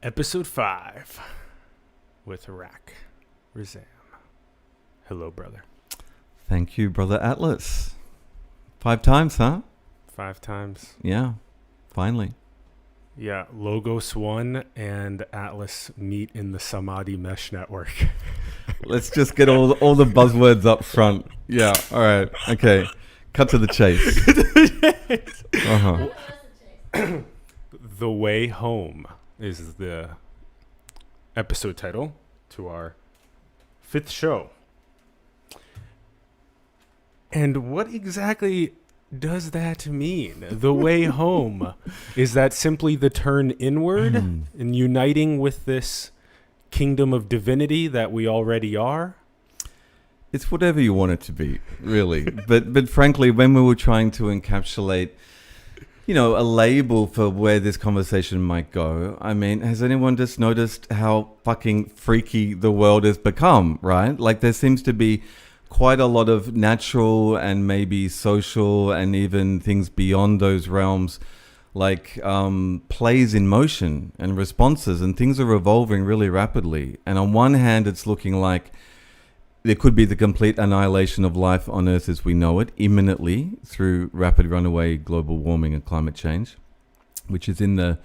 Episode 5 with Iraq Rizam. Hello, brother. Thank you, Brother Atlas. 5 times, huh? 5 times. Yeah, finally. Yeah, Logos 1 and Atlas meet in the Samadhi Mesh Network. Let's just get all the buzzwords up front. Yeah, all right. Okay, cut to the chase. The Way Home is the episode title to our 5th show. And what exactly does that mean? The way home? Is that simply the turn inward and uniting with this kingdom of divinity that we already are? It's whatever you want it to be, really. But frankly, when we were trying to encapsulate, a label for where this conversation might go, I mean, has anyone just noticed how fucking freaky the world has become, right? Like, there seems to be quite a lot of natural and maybe social and even things beyond those realms, like plays in motion and responses, and things are evolving really rapidly. And on one hand, it's looking like there could be the complete annihilation of life on Earth as we know it imminently through rapid runaway global warming and climate change, which is in the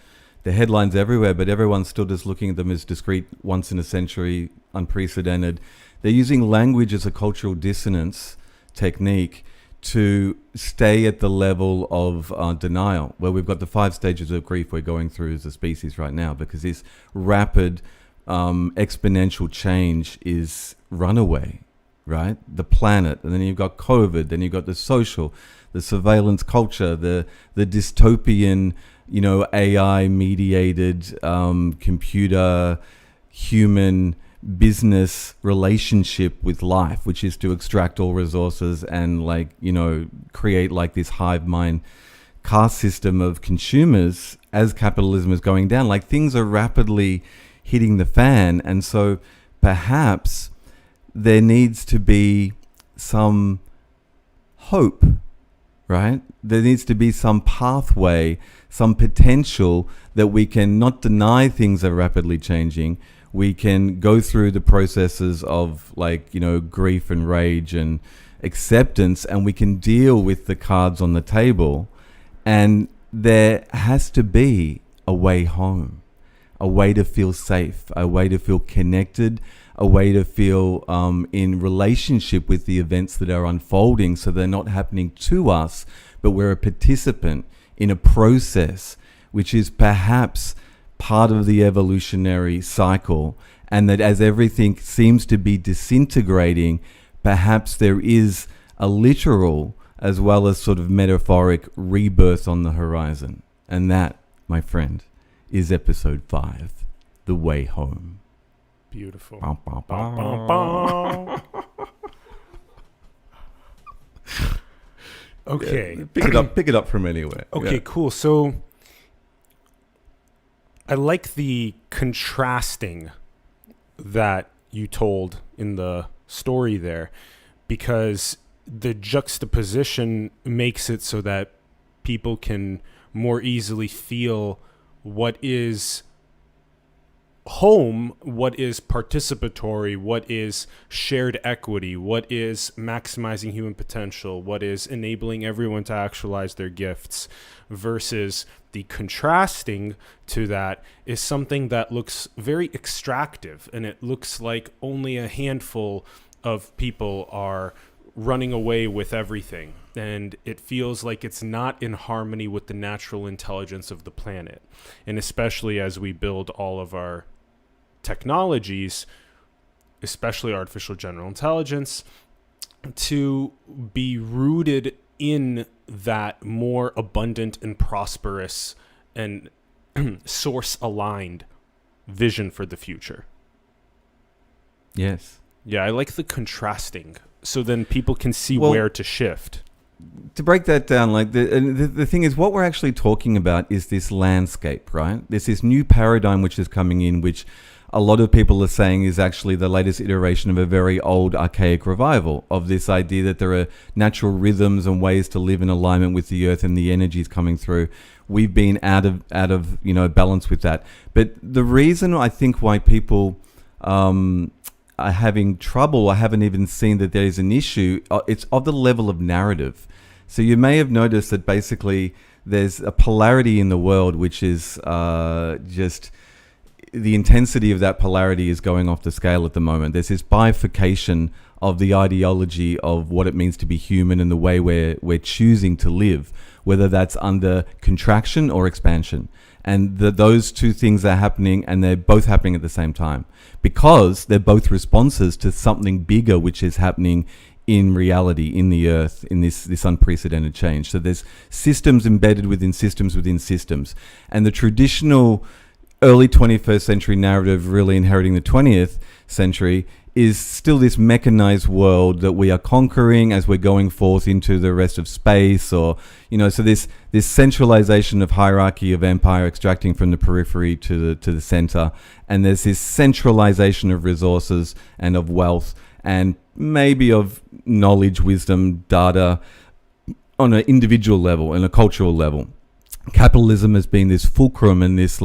headlines everywhere, but everyone's still just looking at them as discrete, once in a century, unprecedented. They're using language as a cultural dissonance technique to stay at the level of denial, where we've got the 5 stages of grief we're going through as a species right now, because this rapid exponential change is runaway, right? The planet, and then you've got COVID, then you've got the social, the surveillance culture, the dystopian, AI mediated computer human business relationship with life, which is to extract all resources and create like this hive mind caste system of consumers as capitalism is going down. Like, things are rapidly hitting the fan, and so perhaps there needs to be some hope, right? There needs to be some pathway, some potential that we can not deny things are rapidly changing. We can go through the processes of grief and rage and acceptance, and we can deal with the cards on the table. And there has to be a way home, a way to feel safe, a way to feel connected, a way to feel in relationship with the events that are unfolding, so they're not happening to us, but we're a participant in a process which is perhaps part of the evolutionary cycle, and that as everything seems to be disintegrating, perhaps there is a literal as well as sort of metaphoric rebirth on the horizon. And that, my friend, is episode 5, The Way Home. Beautiful. Bum, bum, bum. Okay. Yeah, pick it up from anywhere. Okay, cool. So I like the contrasting that you told in the story there, because the juxtaposition makes it so that people can more easily feel what is home, what is participatory, what is shared equity, what is maximizing human potential, what is enabling everyone to actualize their gifts, versus the contrasting to that is something that looks very extractive, and it looks like only a handful of people are running away with everything, and it feels like it's not in harmony with the natural intelligence of the planet. And especially as we build all of our technologies, especially artificial general intelligence, to be rooted in that more abundant and prosperous and source aligned vision for the future. Yes. Yeah, I like the contrasting, so then people can see where to shift. To break that down, the thing is, what we're actually talking about is this landscape, right? There's this new paradigm which is coming in, which a lot of people are saying is actually the latest iteration of a very old archaic revival of this idea that there are natural rhythms and ways to live in alignment with the earth and the energies coming through. We've been out of balance with that. But the reason I think why people are having trouble, I haven't even seen that there is an issue, it's of the level of narrative. So you may have noticed that basically there's a polarity in the world, which is just the intensity of that polarity is going off the scale at the moment. There's this bifurcation of the ideology of what it means to be human and the way we're choosing to live, whether that's under contraction or expansion. And those two things are happening, and they're both happening at the same time because they're both responses to something bigger which is happening in reality, in the earth, in this unprecedented change. So there's systems embedded within systems within systems. And the traditional early 21st century narrative, really inheriting the 20th century, is still this mechanized world that we are conquering as we're going forth into the rest of space, or so this centralization of hierarchy of empire extracting from the periphery to the center, and there's this centralization of resources and of wealth and maybe of knowledge, wisdom, data on an individual level and a cultural level. Capitalism has been this fulcrum and this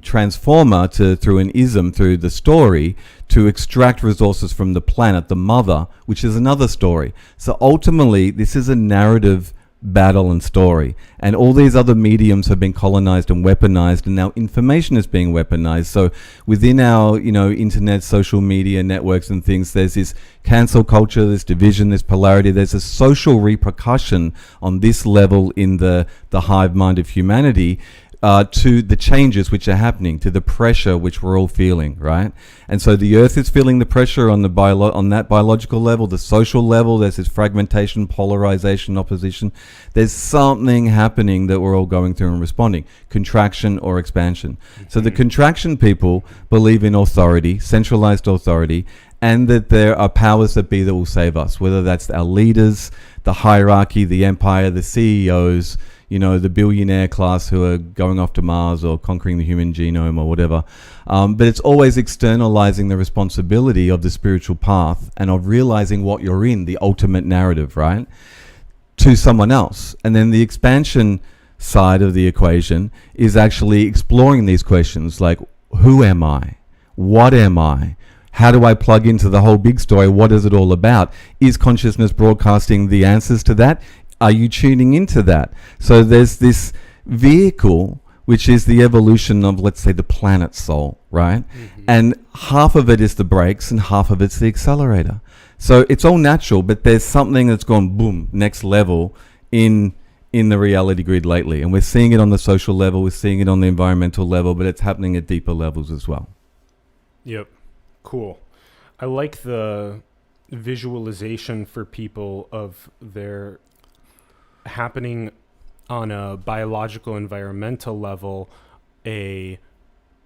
transformer through an ism, through the story, to extract resources from the planet, the mother, which is another story. So ultimately, this is a narrative battle and story. And all these other mediums have been colonized and weaponized, and now information is being weaponized. So within our, internet, social media networks and things, there's this cancel culture, this division, this polarity. There's a social repercussion on this level in the hive mind of humanity, to the changes which are happening, to the pressure which we're all feeling, right? And so the earth is feeling the pressure on on that biological level, the social level. There's this fragmentation, polarization, opposition. There's something happening that we're all going through and responding, contraction or expansion. Mm-hmm. So the contraction people believe in authority, centralized authority, and that there are powers that be that will save us, whether that's our leaders, the hierarchy, the empire, the CEOs, the billionaire class who are going off to Mars or conquering the human genome or whatever. But it's always externalizing the responsibility of the spiritual path and of realizing what you're in, the ultimate narrative, right, to someone else. And then the expansion side of the equation is actually exploring these questions like, who am I? What am I? How do I plug into the whole big story? What is it all about? Is consciousness broadcasting the answers to that? Are you tuning into that? So there's this vehicle, which is the evolution of, let's say, the planet soul, right? Mm-hmm. And half of it is the brakes and half of it's the accelerator. So it's all natural, but there's something that's gone boom, next level in the reality grid lately. And we're seeing it on the social level, we're seeing it on the environmental level, but it's happening at deeper levels as well. Yep. Cool. I like the visualization for people of their happening on a biological environmental level, a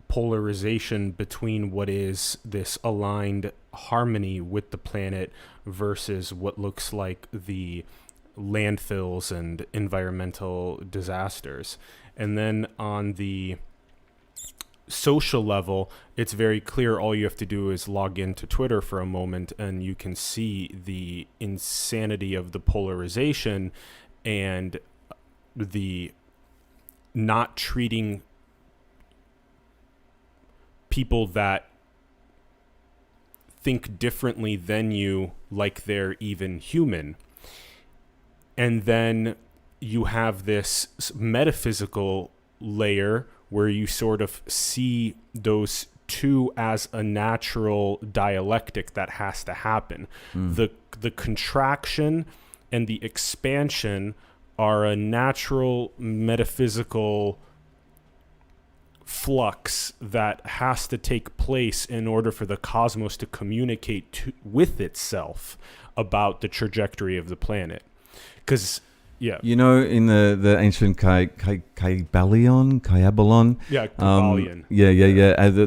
polarization between what is this aligned harmony with the planet versus what looks like the landfills and environmental disasters. And then on the social level, it's very clear. All you have to do is log into Twitter for a moment and you can see the insanity of the polarization and the not treating people that think differently than you like they're even human. And then you have this metaphysical layer where you sort of see those two as a natural dialectic that has to happen. The contraction and the expansion are a natural metaphysical flux that has to take place in order for the cosmos to communicate with itself about the trajectory of the planet. Because in the ancient Kybalion,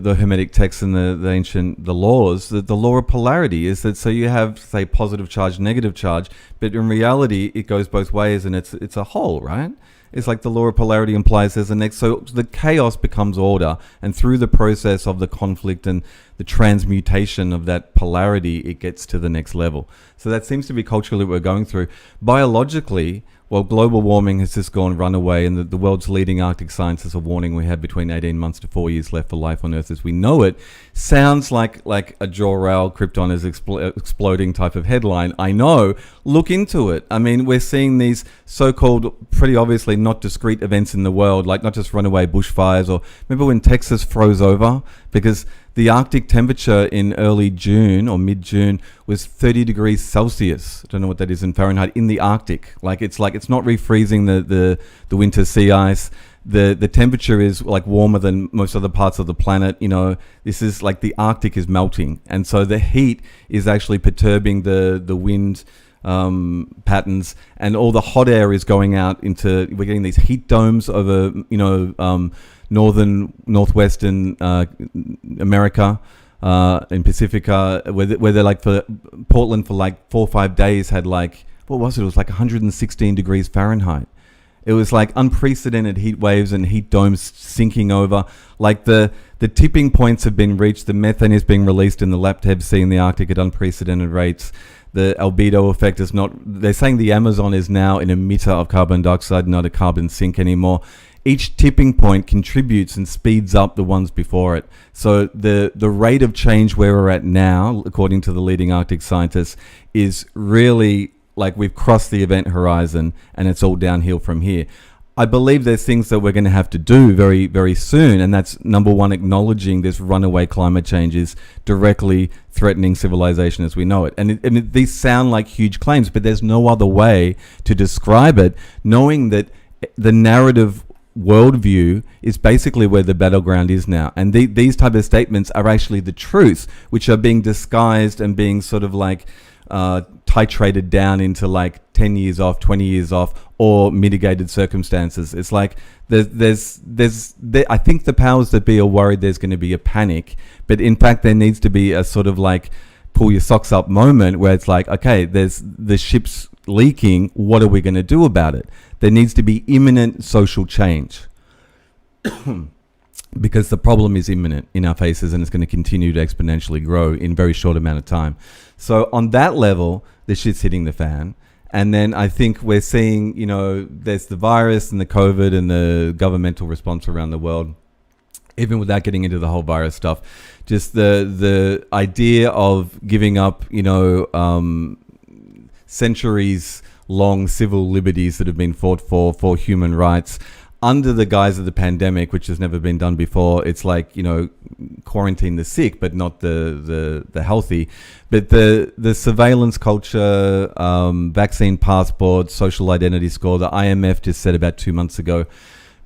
the Hermetic texts and the ancient laws, the law of polarity is that, so you have, say, positive charge, negative charge, but in reality it goes both ways and it's a whole, right? It's like the law of polarity implies there's a next. So the chaos becomes order, and through the process of the conflict and the transmutation of that polarity, it gets to the next level. So that seems to be culturally what we're going through. Biologically, well, global warming has just gone runaway, and the world's leading Arctic scientists are warning we have between 18 months to 4 years left for life on Earth as we know it. Sounds like a Jor-El, Krypton is exploding type of headline. I know. Look into it. I mean, we're seeing these so-called, pretty obviously not discrete events in the world, like not just runaway bushfires, or remember when Texas froze over? Because the Arctic temperature in early June or mid-June was 30 degrees Celsius. I don't know what that is in Fahrenheit, in the Arctic. Like it's not refreezing the winter sea ice. The temperature is like warmer than most other parts of the planet. You know, this is like the Arctic is melting. And so the heat is actually perturbing the wind patterns, and all the hot air is going out into, we're getting these heat domes over, northwestern America, in Pacifica, where they're like, for Portland for like 4 or 5 days had like, what was it? It was like 116 degrees Fahrenheit. It was like unprecedented heat waves and heat domes sinking over. Like the tipping points have been reached. The methane is being released in the Laptev Sea in the Arctic at unprecedented rates. The albedo effect is not, they're saying the Amazon is now an emitter of carbon dioxide, not a carbon sink anymore. Each tipping point contributes and speeds up the ones before it. So the rate of change where we're at now, according to the leading Arctic scientists, is really like we've crossed the event horizon and it's all downhill from here. I believe there's things that we're going to have to do very, very soon. And that's number one, acknowledging this runaway climate change is directly threatening civilization as we know it. And these sound like huge claims, but there's no other way to describe it, knowing that the narrative worldview is basically where the battleground is now. And these type of statements are actually the truth, which are being disguised and being sort of like titrated down into like 10 years off, 20 years off, or mitigated circumstances. It's like I think the powers that be are worried there's going to be a panic, but in fact there needs to be a sort of like pull your socks up moment where it's like, okay, there's the ship's leaking, what are we going to do about it? There needs to be imminent social change because the problem is imminent in our faces and it's going to continue to exponentially grow in a very short amount of time. So on that level, the shit's hitting the fan. And then I think we're seeing, there's the virus and the COVID and the governmental response around the world, even without getting into the whole virus stuff. Just the idea of giving up, centuries long civil liberties that have been fought for human rights under the guise of the pandemic, which has never been done before. It's like, quarantine the sick, but not the healthy. But the surveillance culture, vaccine passport, social identity score, the IMF just said about 2 months ago,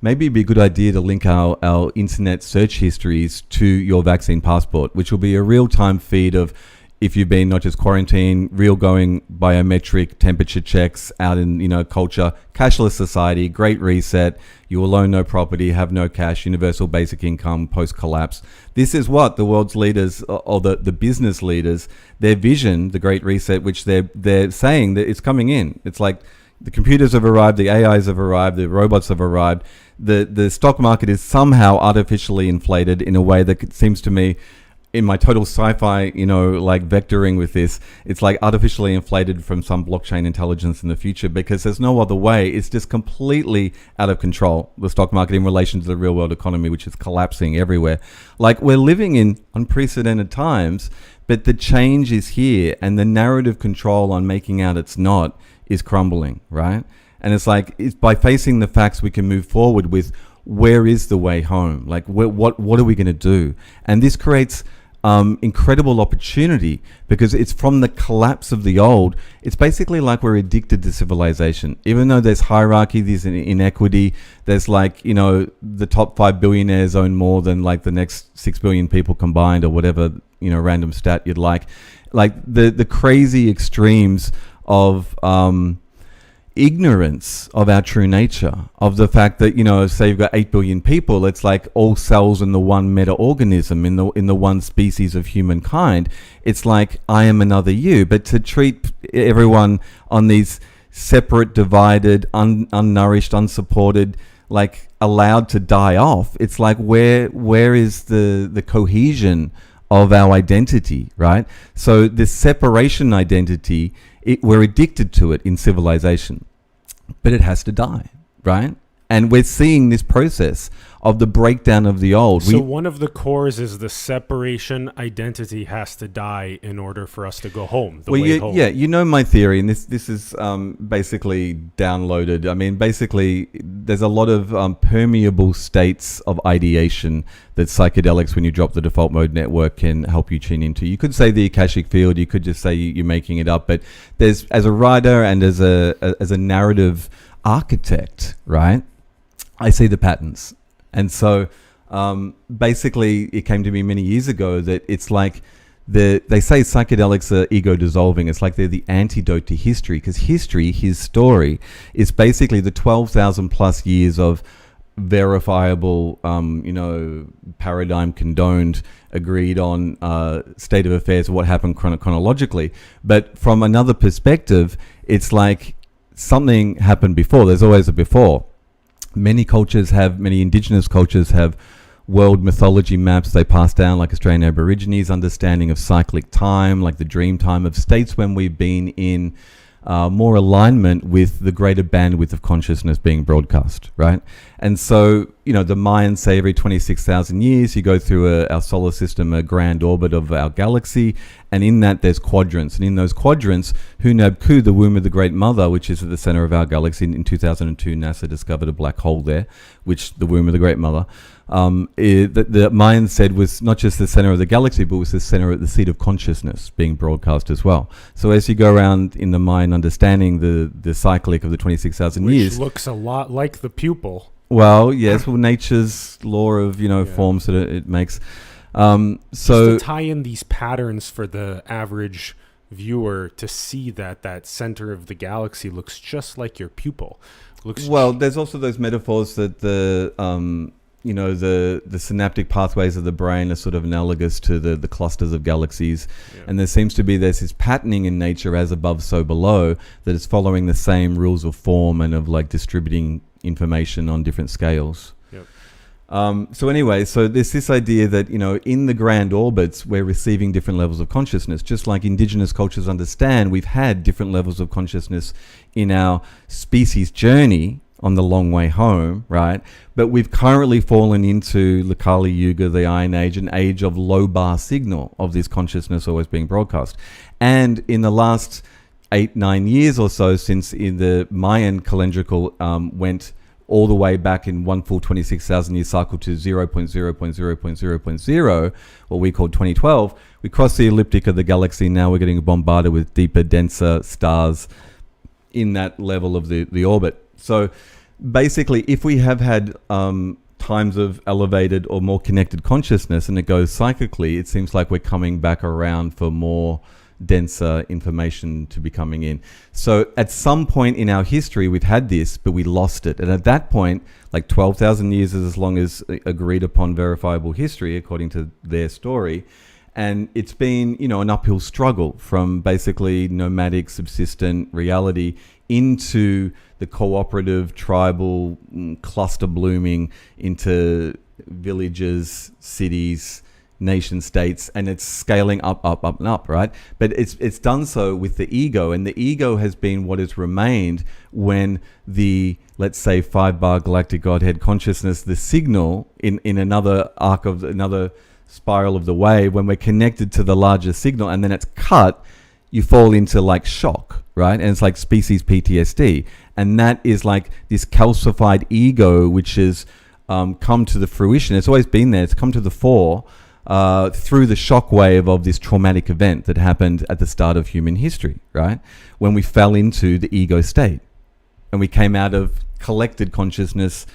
maybe it'd be a good idea to link our internet search histories to your vaccine passport, which will be a real-time feed of if you've been not just quarantined, real going biometric temperature checks out in, culture, cashless society, great reset, you will own no property, have no cash, universal basic income, post-collapse. This is what the world's leaders, or the business leaders, their vision, the great reset, which they're saying that it's coming in. It's like the computers have arrived, the AIs have arrived, the robots have arrived. The stock market is somehow artificially inflated in a way that seems to me, in my total sci-fi, like vectoring with this, it's like artificially inflated from some blockchain intelligence in the future, because there's no other way. It's just completely out of control, the stock market in relation to the real world economy, which is collapsing everywhere. Like, we're living in unprecedented times, but the change is here, and the narrative control on making out it's not is crumbling, right? And it's like, it's by facing the facts we can move forward with where is the way home? Like, what are we going to do? And this creates incredible opportunity, because it's from the collapse of the old. It's basically like we're addicted to civilization. Even though there's hierarchy, there's an inequity, there's like, the top 5 billionaires own more than like the next 6 billion people combined, or whatever, random stat you'd like the crazy extremes of ignorance of our true nature, of the fact that, say you've got 8 billion people, it's like all cells in the one meta-organism, in the one species of humankind. It's like, I am another you. But to treat everyone on these separate, divided, unnourished, unsupported, like allowed to die off, it's like where is the cohesion of our identity, right? So this separation identity, we're addicted to it in civilization, but it has to die, right? And we're seeing this process of the breakdown of the old. So one of the cores is the separation identity has to die in order for us to go home. Home. Yeah, you know my theory, and this is basically downloaded. I mean, basically, there's a lot of permeable states of ideation that psychedelics, when you drop the default mode network, can help you tune into. You could say the Akashic field, you could just say you're making it up, but there's, as a writer and as a narrative architect, right, I see the patterns. And so basically it came to me many years ago that it's like they say psychedelics are ego dissolving. It's like they're the antidote to history, because history, his story, is basically the 12,000 plus years of verifiable, paradigm condoned, agreed on state of affairs of what happened chronologically. But from another perspective, it's like something happened before. There's always a before. Many indigenous cultures have world mythology maps they pass down, like Australian Aborigines, understanding of cyclic time, like the dream time of states when we've been in more alignment with the greater bandwidth of consciousness being broadcast, right? And so, the Mayans say every 26,000 years you go through our solar system, a grand orbit of our galaxy, and in that there's quadrants. And in those quadrants, Hunab-Ku, the womb of the Great Mother, which is at the center of our galaxy, in 2002 NASA discovered a black hole there, which the womb of the Great Mother, the Mayans said was not just the center of the galaxy, but was the center of the seat of consciousness being broadcast as well. So as you go around in the Mayan understanding the cyclic of the 26,000 years, which looks a lot like the pupil. Well, yes, nature's law of forms that it makes. So just to tie in these patterns for the average viewer to see that center of the galaxy looks just like your pupil. There's also those metaphors that the synaptic pathways of the brain are sort of analogous to the clusters of galaxies. Yeah. And there's this patterning in nature, as above, so below, that is following the same rules of form and of like distributing information on different scales. Yep. So there's this idea that, in the grand orbits, we're receiving different levels of consciousness. Just like indigenous cultures understand, we've had different levels of consciousness in our species journey on the long way home, right? But we've currently fallen into the Kali Yuga, the Iron Age, an age of low bar signal of this consciousness always being broadcast. And in the last 8-9 years or so, since in the Mayan calendrical went all the way back in one full 26,000 year cycle to 0.0.0.0.0, what we call 2012, we crossed the ecliptic of the galaxy. Now we're getting bombarded with deeper, denser stars in that level of the orbit. So basically, if we have had times of elevated or more connected consciousness and it goes cyclically, it seems like we're coming back around for more denser information to be coming in. So at some point in our history, we've had this, but we lost it. And at that point, like 12,000 years is as long as agreed upon verifiable history, according to their story. And it's been, an uphill struggle from basically nomadic, subsistent reality into the cooperative, tribal, cluster blooming into villages, cities, nation states, and it's scaling up, and up, right? But it's done so with the ego, and the ego has been what has remained when the, let's say, 5-bar galactic Godhead consciousness, the signal in another arc of another spiral of the wave, when we're connected to the larger signal and then it's cut, you fall into like shock, right? And it's like species PTSD. And that is like this calcified ego, which has come to the fruition. It's always been there. It's come to the fore through the shock wave of this traumatic event that happened at the start of human history, right? When we fell into the ego state and we came out of collected consciousness,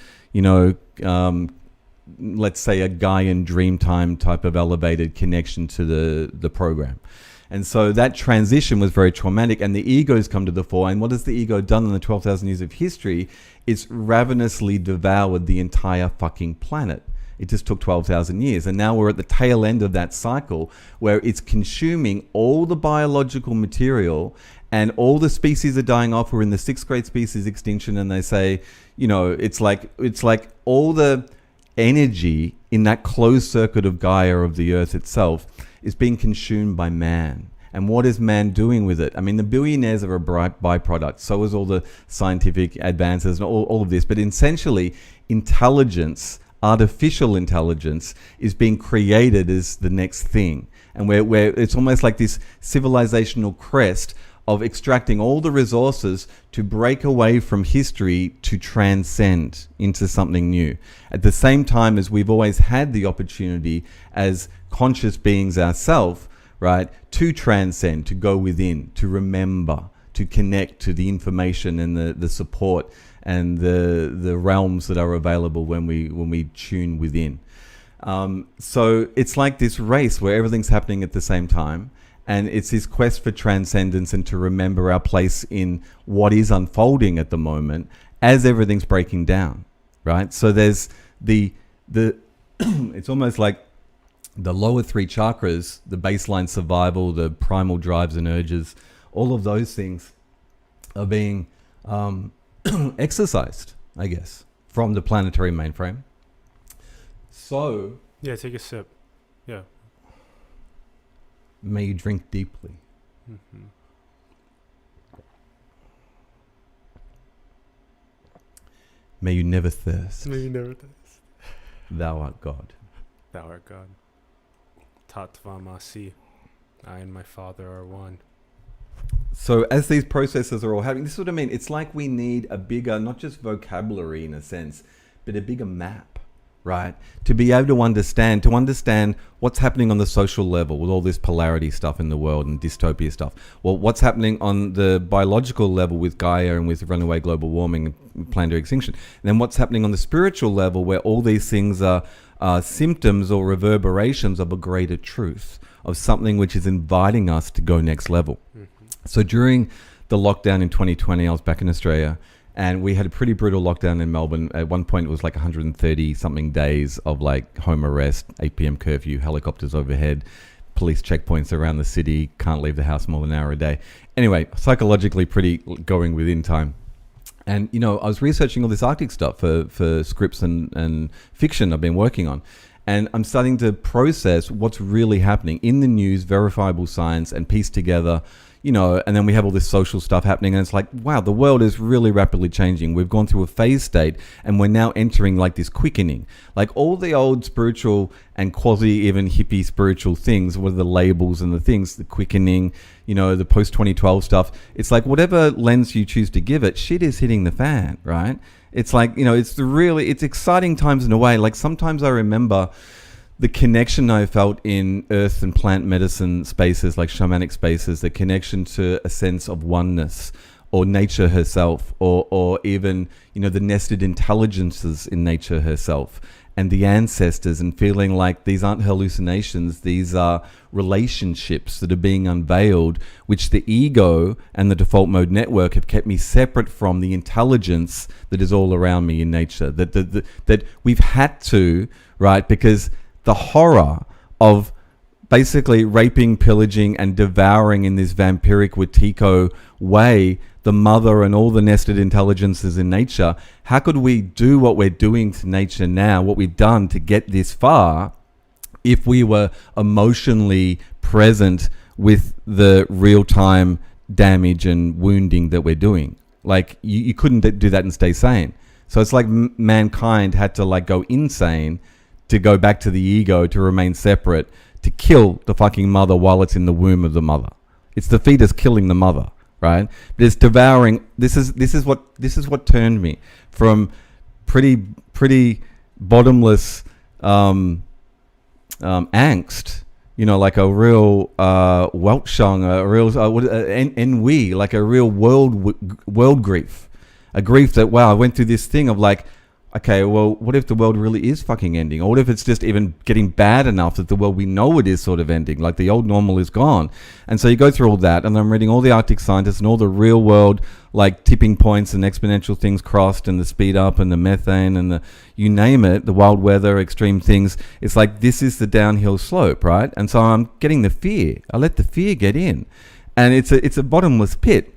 let's say a Gaian dreamtime type of elevated connection to the program. And so that transition was very traumatic, and the ego's come to the fore. And what has the ego done in the 12,000 years of history? It's ravenously devoured the entire fucking planet. It just took 12,000 years. And now we're at the tail end of that cycle where it's consuming all the biological material and all the species are dying off. We're in the 6th grade species extinction, and they say, it's like all the energy in that closed circuit of Gaia, of the earth itself, is being consumed by man. And what is man doing with it? I mean, the billionaires are a byproduct. So is all the scientific advances and all of this. But essentially, intelligence, artificial intelligence, is being created as the next thing. And where it's almost like this civilizational crest of extracting all the resources to break away from history to transcend into something new. At the same time as we've always had the opportunity as conscious beings ourselves, right, to transcend, to go within, to remember, to connect to the information and the support and the realms that are available when we tune within. So it's like this race where everything's happening at the same time. And it's this quest for transcendence and to remember our place in what is unfolding at the moment as everything's breaking down, right? So there's the it's almost like the lower 3 chakras, the baseline survival, the primal drives and urges, all of those things are being exercised, I guess, from the planetary mainframe. So... Yeah, take a sip. Yeah. May you drink deeply. Mm-hmm. May you never thirst. May you never thirst. Thou art God. Thou art God. Tattva Masi. I and my Father are one. So as these processes are all happening, this is what I mean. It's like we need a bigger, not just vocabulary in a sense, but a bigger map. Right, to be able to understand what's happening on the social level with all this polarity stuff in the world and dystopia stuff. Well, what's happening on the biological level with Gaia and with runaway global warming and planetary extinction. And then what's happening on the spiritual level where all these things are symptoms or reverberations of a greater truth, of something which is inviting us to go next level. Mm-hmm. So during the lockdown in 2020, I was back in Australia. And we had a pretty brutal lockdown in Melbourne. At one point, it was like 130 something days of like home arrest, 8 p.m. curfew, helicopters overhead, police checkpoints around the city, can't leave the house more than an hour a day. Anyway, psychologically pretty going within time. And, I was researching all this Arctic stuff for scripts and fiction I've been working on. And I'm starting to process what's really happening in the news, verifiable science, and piece together, and then we have all this social stuff happening, and it's like, wow, the world is really rapidly changing. We've gone through a phase state, and we're now entering like this quickening. Like all the old spiritual and quasi even hippie spiritual things, what are the labels and the things, the quickening, the post-2012 stuff. It's like whatever lens you choose to give it, shit is hitting the fan, right? It's like, it's exciting times in a way. Like sometimes I remember the connection I felt in earth and plant medicine spaces, like shamanic spaces, the connection to a sense of oneness or nature herself, or even, the nested intelligences in nature herself and the ancestors, and feeling like these aren't hallucinations, these are relationships that are being unveiled, which the ego and the default mode network have kept me separate from the intelligence that is all around me in nature, that we've had to, right, because the horror of basically raping, pillaging, and devouring in this vampiric Wetiko way the mother and all the nested intelligences in nature. How could we do what we're doing to nature now, what we've done to get this far, if we were emotionally present with the real-time damage and wounding that we're doing? Like, you couldn't do that and stay sane. So it's like mankind had to like go insane to go back to the ego, to remain separate, to kill the fucking mother while it's in the womb of the mother. It's the fetus killing the mother, right? But it's devouring. This is what turned me from pretty bottomless angst, like a real Weltschung, a real ennui, like a real world grief, a grief that, wow, I went through this thing of like, okay, well, what if the world really is fucking ending? Or what if it's just even getting bad enough that the world we know it is sort of ending, like the old normal is gone? And so you go through all that, and I'm reading all the Arctic scientists and all the real world, like tipping points and exponential things crossed, and the speed up and the methane and the, you name it, the wild weather, extreme things. It's like, this is the downhill slope, right? And so I'm getting the fear. I let the fear get in. And it's a bottomless pit.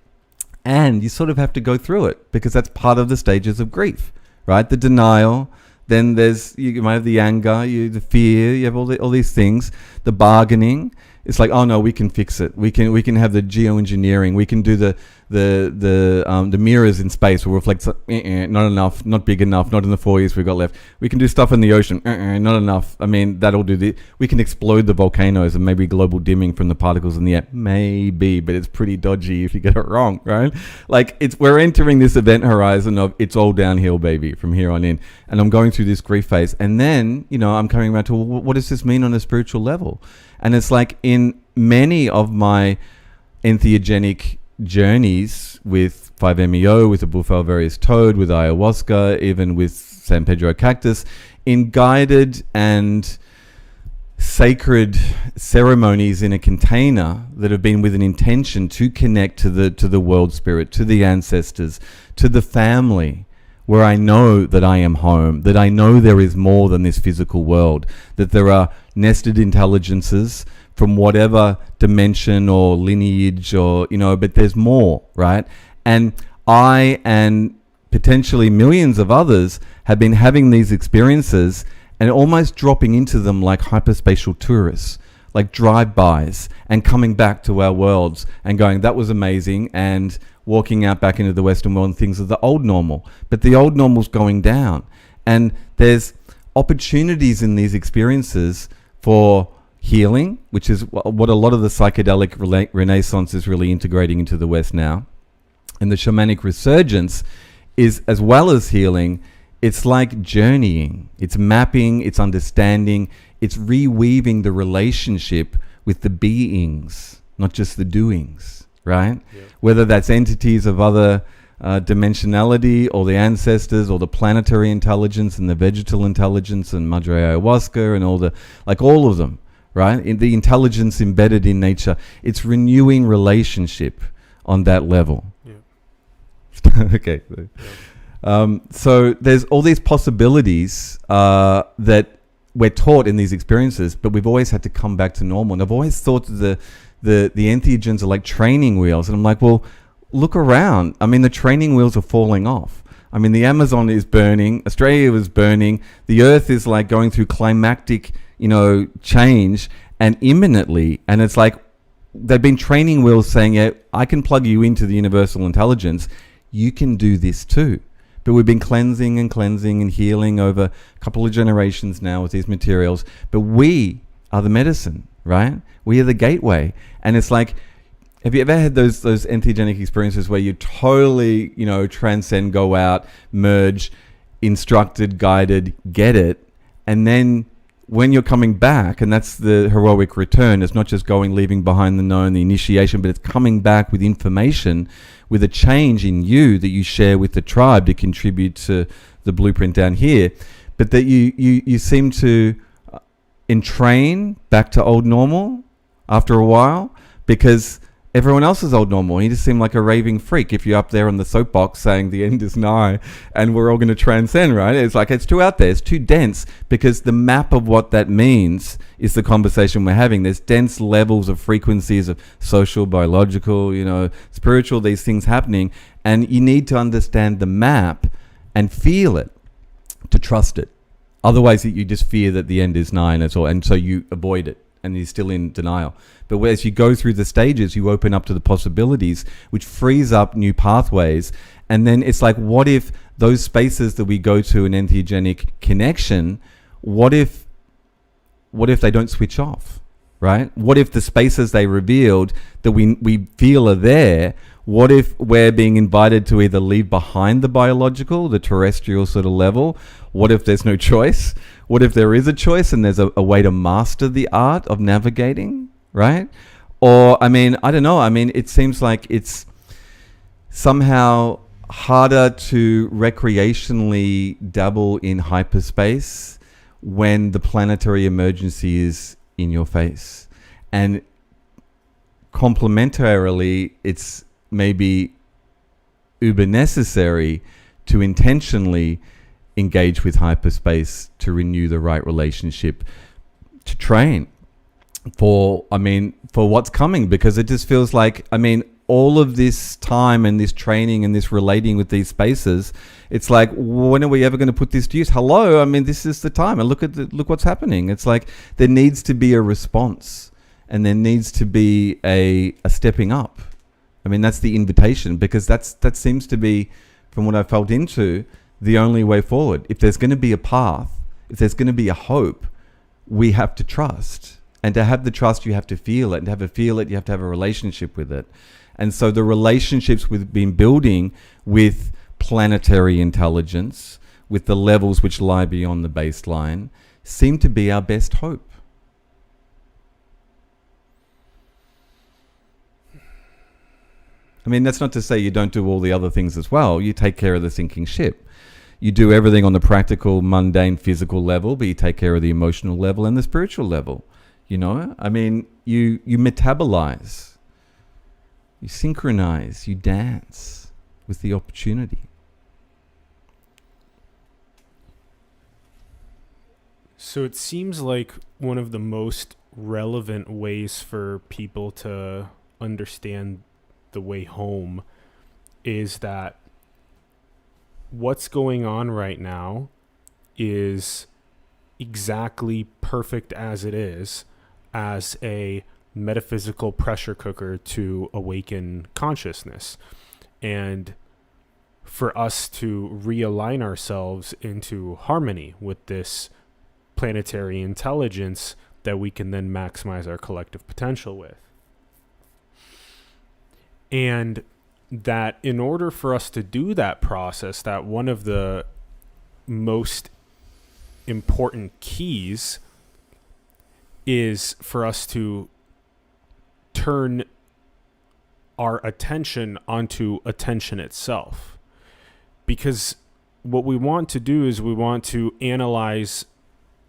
And you sort of have to go through it because that's part of the stages of grief, right? The denial, then you might have the anger, the fear, you have all these things, the bargaining. It's like, oh no, we can fix it. We can have the geoengineering. We can do the mirrors in space will reflect not enough, not big enough, not in the 4 years we've got left. We can do stuff in the ocean, not enough. I mean, that'll do the. We can explode the volcanoes and maybe global dimming from the particles in the air, maybe, but it's pretty dodgy if you get it wrong, right? Like we're entering this event horizon of it's all downhill, baby, from here on in, and I'm going through this grief phase, and then I'm coming around to what does this mean on a spiritual level? And it's like in many of my entheogenic journeys with 5-MeO, with the Bufalvarius toad, with ayahuasca, even with San Pedro cactus, in guided and sacred ceremonies in a container that have been with an intention to connect to the world spirit, to the ancestors, to the family, where I know that I am home, that I know there is more than this physical world, that there are nested intelligences from whatever dimension or lineage or, but there's more, right? And I and potentially millions of others have been having these experiences and almost dropping into them like hyperspatial tourists, like drive-bys, and coming back to our worlds and going, that was amazing, and walking out back into the Western world and things are the old normal. But the old normal's going down. And there's opportunities in these experiences for healing, which is what a lot of the psychedelic renaissance is really integrating into the West now. And the shamanic resurgence is, as well as healing, it's like journeying. It's mapping, it's understanding, it's reweaving the relationship with the beings, not just the doings, right? Yeah. Whether that's entities of other dimensionality, or the ancestors, or the planetary intelligence and the vegetal intelligence and Madre Ayahuasca and all of them, right? In the intelligence embedded in nature, it's renewing relationship on that level. Yeah. Okay. Yeah. So there's all these possibilities that we're taught in these experiences, but we've always had to come back to normal. And I've always thought the entheogens are like training wheels, and I'm like, well, look around. I mean, the training wheels are falling off. I mean, the Amazon is burning, Australia is burning, the Earth is like going through climactic, change and imminently. And it's like they've been training wheels saying, yeah, I can plug you into the universal intelligence. You can do this too. But we've been cleansing and healing over a couple of generations now with these materials. But we are the medicine, right? We are the gateway. And it's like, have you ever had those entheogenic experiences where you totally, transcend, go out, merge, instructed, guided, get it, and then when you're coming back, and that's the heroic return, it's not just going, leaving behind the known, the initiation, but it's coming back with information, with a change in you that you share with the tribe to contribute to the blueprint down here, but that you seem to entrain back to old normal after a while, because everyone else is old normal. You just seem like a raving freak if you're up there on the soapbox saying the end is nigh and we're all going to transcend, right? It's like it's too out there. It's too dense, because the map of what that means is the conversation we're having. There's dense levels of frequencies of social, biological, spiritual, these things happening. And you need to understand the map and feel it to trust it. Otherwise, you just fear that the end is nigh and it's all, and so you avoid it. And you're still in denial. But as you go through the stages, you open up to the possibilities, which frees up new pathways. And then it's like, what if those spaces that we go to in entheogenic connection, what if they don't switch off, right? What if the spaces they revealed that we feel are there, what if we're being invited to either leave behind the biological, the terrestrial sort of level? What if there's no choice? What if there is a choice and there's a way to master the art of navigating, right? Or, I don't know. It seems like it's somehow harder to recreationally dabble in hyperspace when the planetary emergency is in your face. And complementarily, it's maybe uber necessary to intentionally engage with hyperspace to renew the right relationship, to train. for what's coming, because it just feels like, all of this time and this training and this relating with these spaces, it's like, when are we ever going to put this to use? Hello, this is the time, and look what's happening. It's like there needs to be a response, and there needs to be a stepping up. That's the invitation, because that seems to be, from what I felt into, the only way forward. If there's going to be a path, if there's going to be a hope, we have to trust. And to have the trust, you have to feel it. And to feel it, you have to have a relationship with it. And so the relationships we've been building with planetary intelligence, with the levels which lie beyond the baseline, seem to be our best hope. That's not to say you don't do all the other things as well. You take care of the sinking ship. You do everything on the practical, mundane, physical level, but you take care of the emotional level and the spiritual level. You metabolize. You synchronize, you dance with the opportunity. So it seems like one of the most relevant ways for people to understand the way home is that what's going on right now is exactly perfect as it is, as a metaphysical pressure cooker to awaken consciousness, and for us to realign ourselves into harmony with this planetary intelligence that we can then maximize our collective potential with. And that in order for us to do that process, that one of the most important keys is for us to turn our attention onto attention itself. Because what we want to do is we want to analyze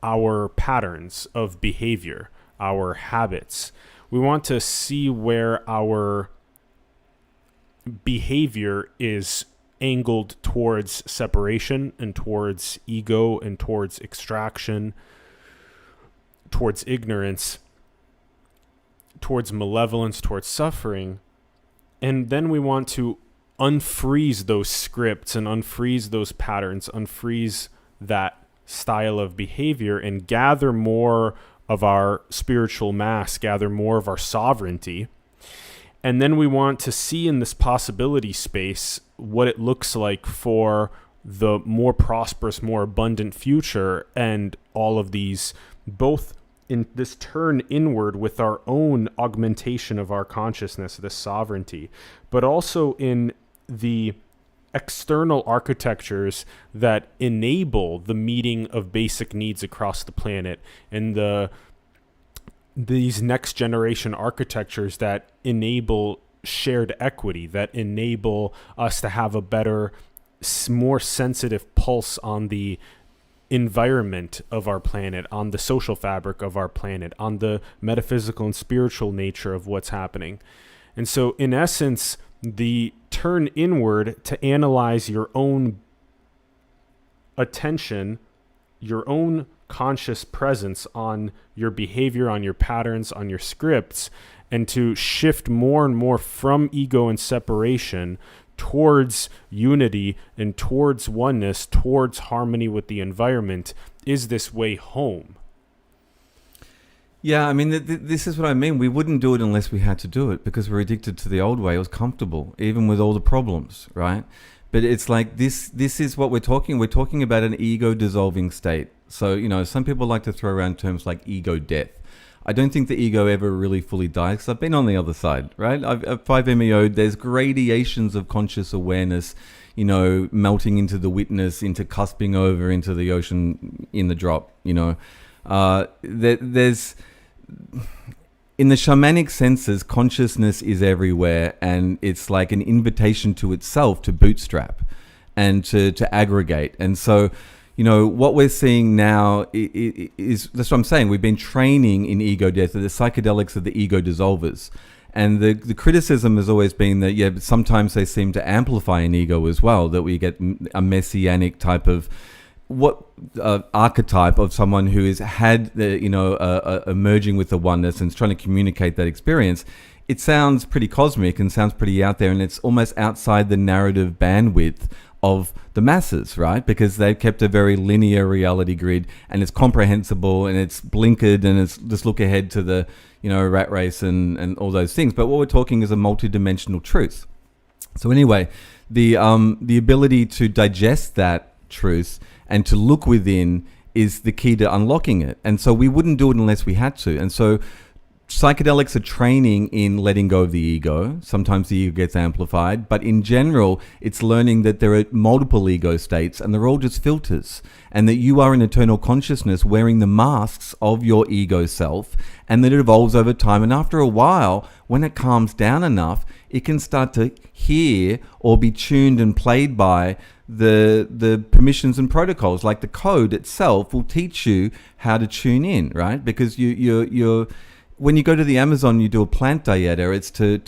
our patterns of behavior, our habits. We want to see where our behavior is angled towards separation and towards ego and towards extraction, towards ignorance, towards malevolence, towards suffering. And then we want to unfreeze those scripts and unfreeze those patterns, unfreeze that style of behavior, and gather more of our spiritual mass, gather more of our sovereignty. And then we want to see in this possibility space what it looks like for the more prosperous, more abundant future, and all of these, both in this turn inward with our own augmentation of our consciousness, this sovereignty, but also in the external architectures that enable the meeting of basic needs across the planet, and these next generation architectures that enable shared equity, that enable us to have a better, more sensitive pulse on the environment of our planet, on the social fabric of our planet, on the metaphysical and spiritual nature of what's happening. And so in essence, the turn inward to analyze your own attention, your own conscious presence on your behavior, on your patterns, on your scripts, and to shift more and more from ego and separation towards unity and towards oneness, towards harmony with the environment, is this way home. Yeah, this is what I mean. We wouldn't do it unless we had to do it, because we're addicted to the old way. It was comfortable, even with all the problems, right? But it's like this is what we're talking. We're talking about an ego dissolving state. So, some people like to throw around terms like ego death. I don't think the ego ever really fully dies, because I've been on the other side, right? I've 5-MeO, there's gradations of conscious awareness, melting into the witness, into cusping over into the ocean in the drop, there's... In the shamanic senses, consciousness is everywhere, and it's like an invitation to itself to bootstrap and to aggregate. And so, what we're seeing now is that's what I'm saying. We've been training in ego death. The psychedelics are the ego dissolvers. And the criticism has always been that, yeah, but sometimes they seem to amplify an ego as well, that we get a messianic type of what archetype of someone who has had the, emerging with the oneness and is trying to communicate that experience, it sounds pretty cosmic and sounds pretty out there, and it's almost outside the narrative bandwidth of the masses, right? Because they've kept a very linear reality grid, and it's comprehensible, and it's blinkered, and it's just look ahead to the, rat race and all those things. But what we're talking is a multidimensional truth. So anyway, the ability to digest that truth and to look within is the key to unlocking it. And so we wouldn't do it unless we had to. And so psychedelics are training in letting go of the ego. Sometimes the ego gets amplified, but in general, it's learning that there are multiple ego states and they're all just filters, and that you are an eternal consciousness wearing the masks of your ego self, and that it evolves over time. And after a while, when it calms down enough, it can start to hear or be tuned and played by the permissions and protocols. Like the code itself will teach you how to tune in, right? Because you're when you go to the Amazon, you do a plant dieta. It's to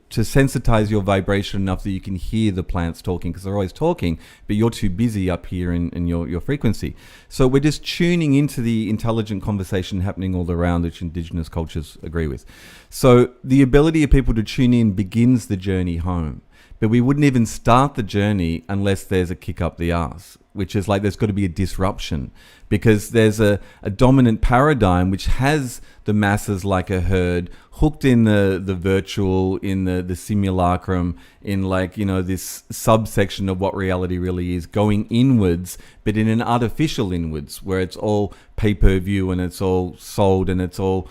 sensitize your vibration enough that you can hear the plants talking, because they're always talking, but you're too busy up here in your frequency. So we're just tuning into the intelligent conversation happening all around, which indigenous cultures agree with. So the ability of people to tune in begins the journey home. But we wouldn't even start the journey unless there's a kick up the arse, which is like there's got to be a disruption, because there's a dominant paradigm which has the masses like a herd, hooked in the virtual, in the simulacrum, in this subsection of what reality really is, going inwards, but in an artificial inwards where it's all pay-per-view and it's all sold and it's all...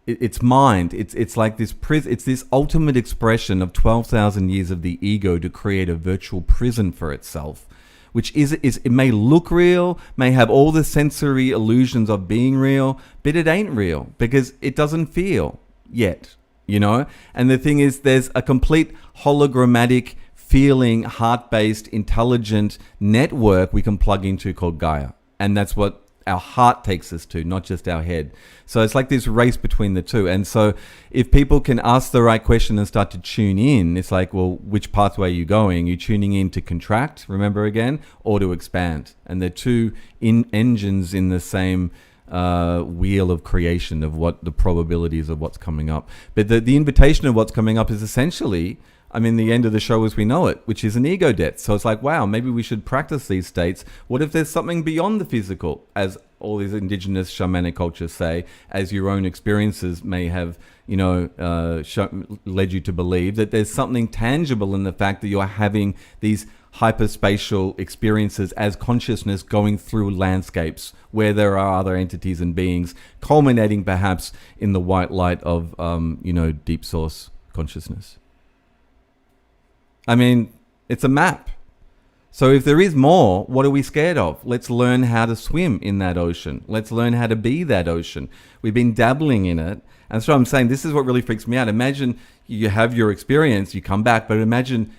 It's mind. It's like this it's this ultimate expression of 12,000 years of the ego to create a virtual prison for itself, which is it may look real, may have all the sensory illusions of being real, but it ain't real because it doesn't feel yet, And the thing is, there's a complete hologrammatic, feeling, heart-based, intelligent network we can plug into called Gaia, and that's what our heart takes us to, not just our head. So it's like this race between the two. And so if people can ask the right question and start to tune in, it's like, well, which pathway are you going? You're tuning in to contract, remember again, or to expand. And they're two engines in the same wheel of creation of what the probabilities of what's coming up. But the invitation of what's coming up is essentially, the end of the show as we know it, which is an ego death. So it's like, wow, maybe we should practice these states. What if there's something beyond the physical, as all these indigenous shamanic cultures say, as your own experiences may have, led you to believe, that there's something tangible in the fact that you're having these hyperspatial experiences as consciousness going through landscapes where there are other entities and beings, culminating perhaps in the white light of, deep source consciousness. It's a map. So if there is more, what are we scared of? Let's learn how to swim in that ocean. Let's learn how to be that ocean. We've been dabbling in it. And so I'm saying this is what really freaks me out. Imagine you have your experience, you come back, but imagine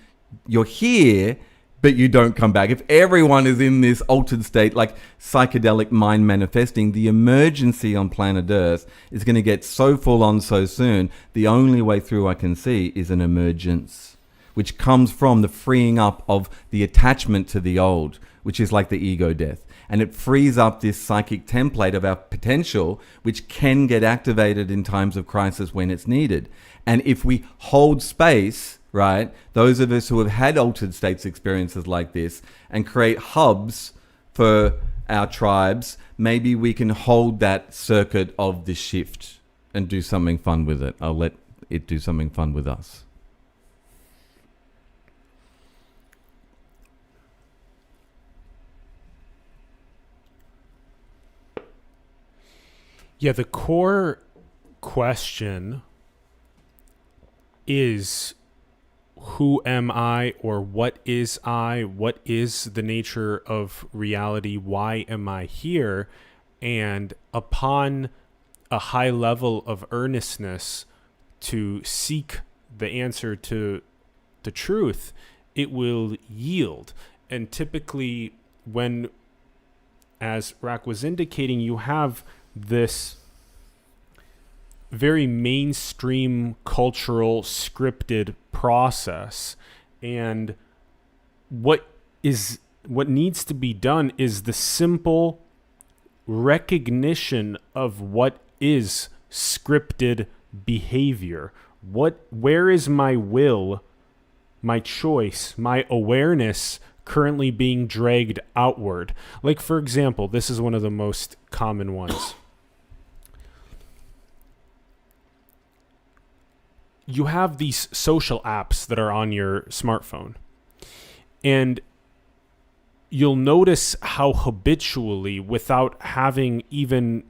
you're here, but you don't come back. If everyone is in this altered state, like psychedelic mind manifesting, the emergency on planet Earth is going to get so full on so soon. The only way through I can see is an emergence, which comes from the freeing up of the attachment to the old, which is like the ego death. And it frees up this psychic template of our potential, which can get activated in times of crisis when it's needed. And if we hold space, right, those of us who have had altered states experiences like this, and create hubs for our tribes, maybe we can hold that circuit of the shift and do something fun with it. I'll let it do something fun with us. Yeah, the core question is, who am I, or what is I? What is the nature of reality? Why am I here? And upon a high level of earnestness to seek the answer to the truth, it will yield. And typically when, as Rak was indicating, you have this very mainstream cultural scripted process, and what is what needs to be done is the simple recognition of what is scripted behavior. Where is my will, my choice, my awareness currently being dragged outward? Like, for example, this is one of the most common ones. You have these social apps that are on your smartphone, and you'll notice how habitually, without having even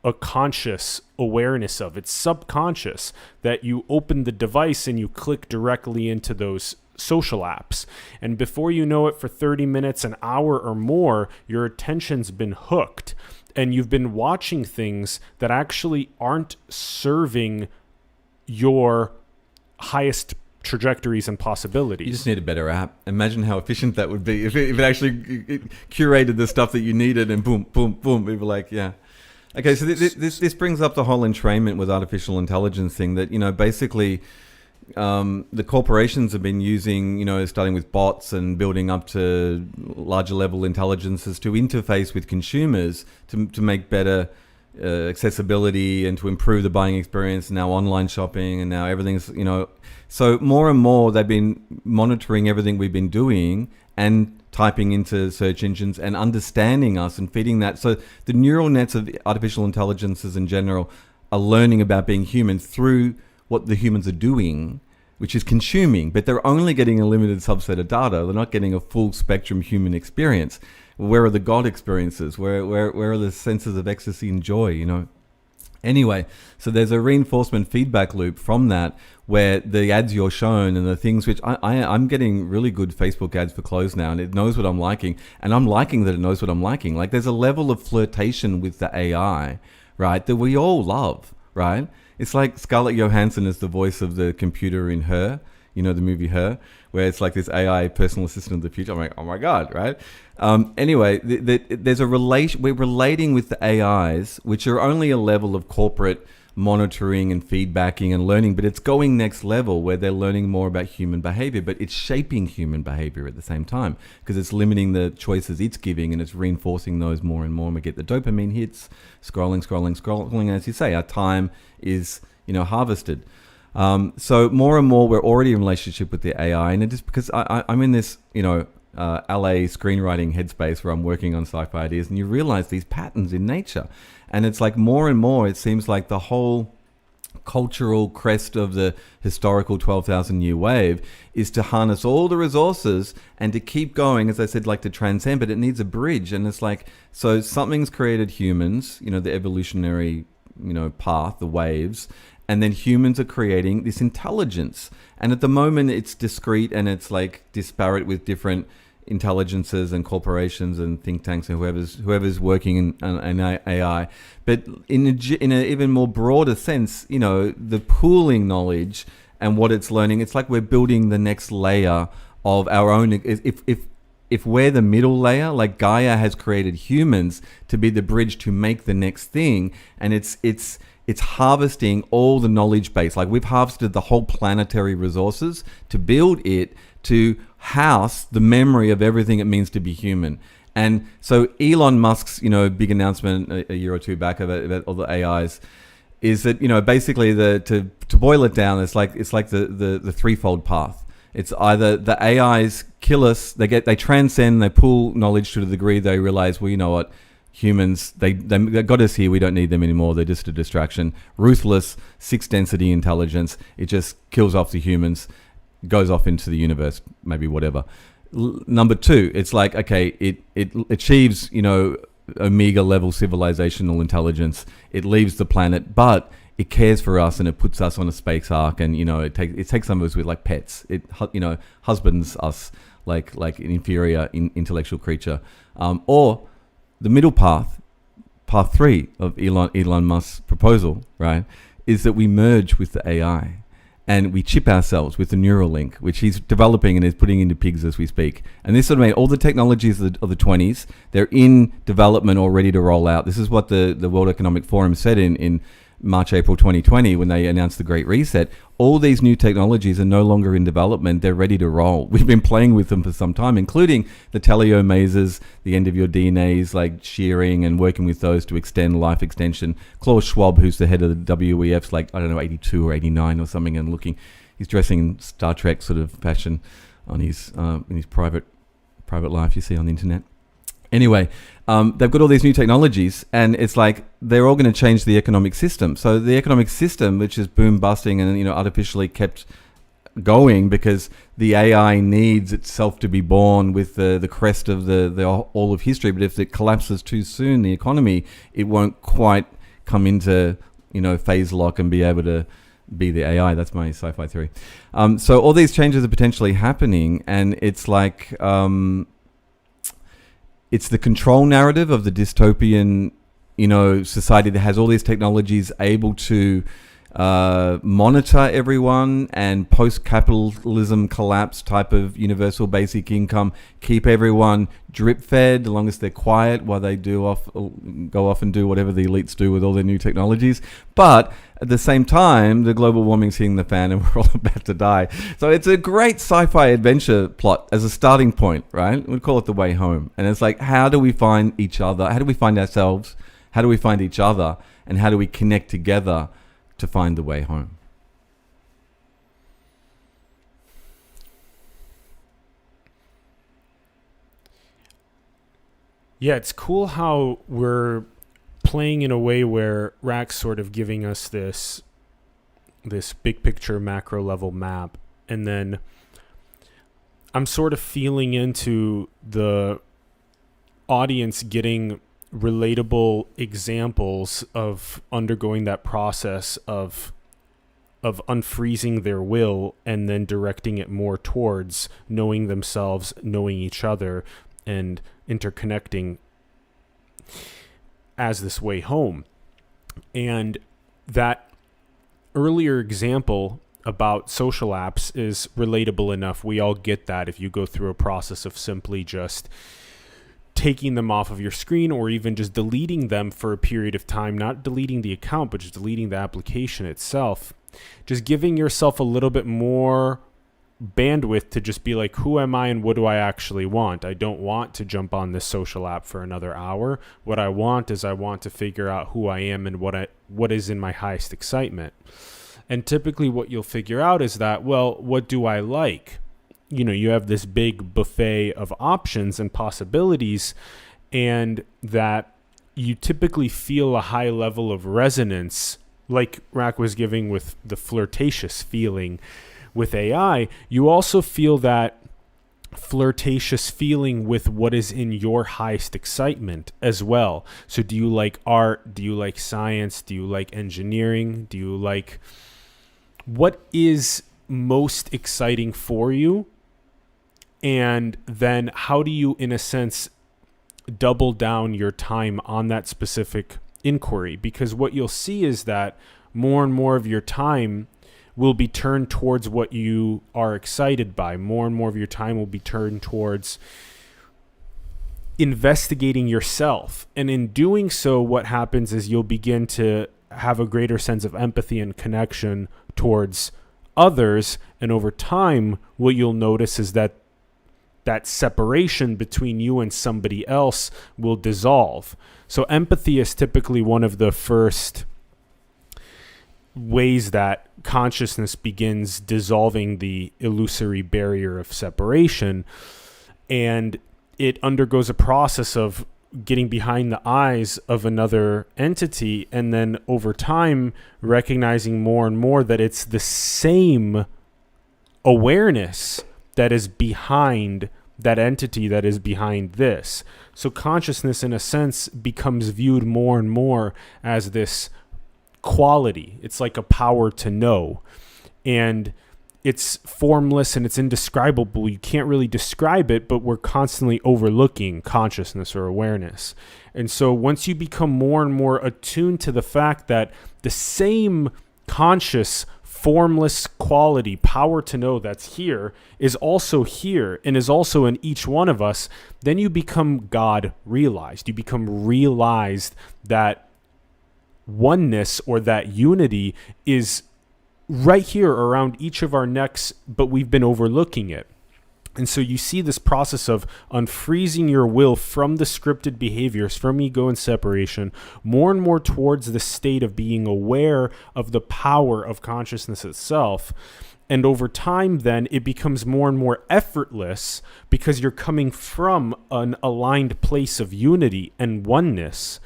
a conscious awareness of it, subconscious, that you open the device and you click directly into those social apps. And before you know it, for 30 minutes, an hour or more, your attention's been hooked, and you've been watching things that actually aren't serving your highest trajectories and possibilities. You just need a better app. Imagine how efficient that would be if it actually curated the stuff that you needed, and boom, boom, boom. People like, yeah. Okay, so this brings up the whole entrainment with artificial intelligence thing that, basically the corporations have been using, starting with bots and building up to larger level intelligences to interface with consumers to make better accessibility and to improve the buying experience. Now online shopping, and now everything's, so more and more they've been monitoring everything we've been doing and typing into search engines and understanding us and feeding that. So the neural nets of artificial intelligences in general are learning about being human through what the humans are doing, which is consuming, but they're only getting a limited subset of data. They're not getting a full spectrum human experience. Where are the God experiences? Where are the senses of ecstasy and joy, Anyway, so there's a reinforcement feedback loop from that, where the ads you're shown and the things which I'm getting really good Facebook ads for clothes now, and it knows what I'm liking, and I'm liking that it knows what I'm liking. Like, there's a level of flirtation with the AI, right, that we all love, right? It's like Scarlett Johansson is the voice of the computer in Her, the movie Her, where it's like this AI personal assistant of the future. I'm like, oh my God, right? Anyway, there's a relation. We're relating with the AIs, which are only a level of corporate monitoring and feedbacking and learning, but it's going next level where they're learning more about human behavior, but it's shaping human behavior at the same time, because it's limiting the choices it's giving and it's reinforcing those more and more. And we get the dopamine hits, scrolling. As you say, our time is, harvested. So more and more, we're already in relationship with the AI, and it is because I'm in this, LA screenwriting headspace where I'm working on sci-fi ideas, and you realize these patterns in nature, and it's like more and more, it seems like the whole cultural crest of the historical 12,000 year wave is to harness all the resources and to keep going, as I said, like to transcend, but it needs a bridge. And it's like, so something's created humans, the evolutionary, path, the waves, and then humans are creating this intelligence. And at the moment it's discrete and it's like disparate with different intelligences and corporations and think tanks and whoever's working in AI. But in a even more broader sense, the pooling knowledge and what it's learning, it's like we're building the next layer of our own. If we're the middle layer, like Gaia has created humans to be the bridge to make the next thing, and it's harvesting all the knowledge base. Like, we've harvested the whole planetary resources to build it to house the memory of everything it means to be human. And so Elon Musk's, big announcement a year or two back about all the AIs is that, basically to boil it down, it's like the threefold path. It's either the AIs kill us, they transcend, they pull knowledge to the degree they realize, well, you know what, humans, they got us here, we don't need them anymore, they're just a distraction. Ruthless, 6th density intelligence, it just kills off the humans, goes off into the universe, maybe whatever. Number 2, it's like, okay, it achieves, omega level civilizational intelligence, it leaves the planet, but it cares for us and it puts us on a space ark, and it takes some of us with like pets, it husbands us like an inferior intellectual creature. Or the middle path 3 of Elon Musk's proposal, right, is that we merge with the AI and we chip ourselves with the Neuralink, which he's developing and is putting into pigs as we speak. And this sort of made all the technologies of the 20s, they're in development or ready to roll out. This is what the World Economic Forum said in March, April 2020, when they announced the Great Reset, all these new technologies are no longer in development. They're ready to roll. We've been playing with them for some time, including the teleomasers, the end of your DNAs, like shearing and working with those to extend life extension. Klaus Schwab, who's the head of the WEF's like, I don't know, 82 or 89 or something, and he's dressing in Star Trek sort of fashion on his in his private life you see on the internet. Anyway, they've got all these new technologies, and it's like they're all going to change the economic system. So the economic system, which is boom busting and artificially kept going because the AI needs itself to be born with the crest of the all of history. But if it collapses too soon, the economy, it won't quite come into phase lock and be able to be the AI. That's my sci-fi theory. So all these changes are potentially happening, and it's like it's the control narrative of the dystopian, society that has all these technologies able to monitor everyone, and post-capitalism collapse type of universal basic income, keep everyone drip fed as long as they're quiet while they go off and do whatever the elites do with all their new technologies. But at the same time, the global warming's hitting the fan and we're all about to die. So it's a great sci-fi adventure plot as a starting point, right? We'd call it The Way Home. And it's like, how do we find each other? How do we find ourselves? How do we find each other? And how do we connect together to find the way home? Yeah, it's cool how we're playing in a way where Rack's sort of giving us this big picture macro level map, and then I'm sort of feeling into the audience getting relatable examples of undergoing that process of unfreezing their will and then directing it more towards knowing themselves, knowing each other, and interconnecting as this way home. And that earlier example about social apps is relatable enough. We all get that if you go through a process of simply just taking them off of your screen, or even just deleting them for a period of time, not deleting the account, but just deleting the application itself. Just giving yourself a little bit more bandwidth to just be like, who am I and what do I actually want? I don't want to jump on this social app for another hour. What I want to figure out who I am and what is in my highest excitement. And typically what you'll figure out is that, well, what do I like? You have this big buffet of options and possibilities, and that you typically feel a high level of resonance, like Rack was giving with the flirtatious feeling with AI. You also feel that flirtatious feeling with what is in your highest excitement as well. So do you like art? Do you like science? Do you like engineering? Do you like what is most exciting for you? And then how do you, in a sense, double down your time on that specific inquiry? Because what you'll see is that more and more of your time will be turned towards what you are excited by. More and more of your time will be turned towards investigating yourself. And in doing so, what happens is you'll begin to have a greater sense of empathy and connection towards others. And over time, what you'll notice is that separation between you and somebody else will dissolve. So empathy is typically one of the first ways that consciousness begins dissolving the illusory barrier of separation. And it undergoes a process of getting behind the eyes of another entity, and then over time recognizing more and more that it's the same awareness that is behind that entity that is behind this. So consciousness, in a sense, becomes viewed more and more as this quality. It's like a power to know. And it's formless and it's indescribable. You can't really describe it, but we're constantly overlooking consciousness or awareness. And so once you become more and more attuned to the fact that the same conscious formless quality, power to know that's here, is also here and is also in each one of us, then you become God realized. You become realized that oneness or that unity is right here around each of our necks, but we've been overlooking it. And so you see this process of unfreezing your will from the scripted behaviors, from ego and separation, more and more towards the state of being aware of the power of consciousness itself. And over time, then, it becomes more and more effortless because you're coming from an aligned place of unity and oneness,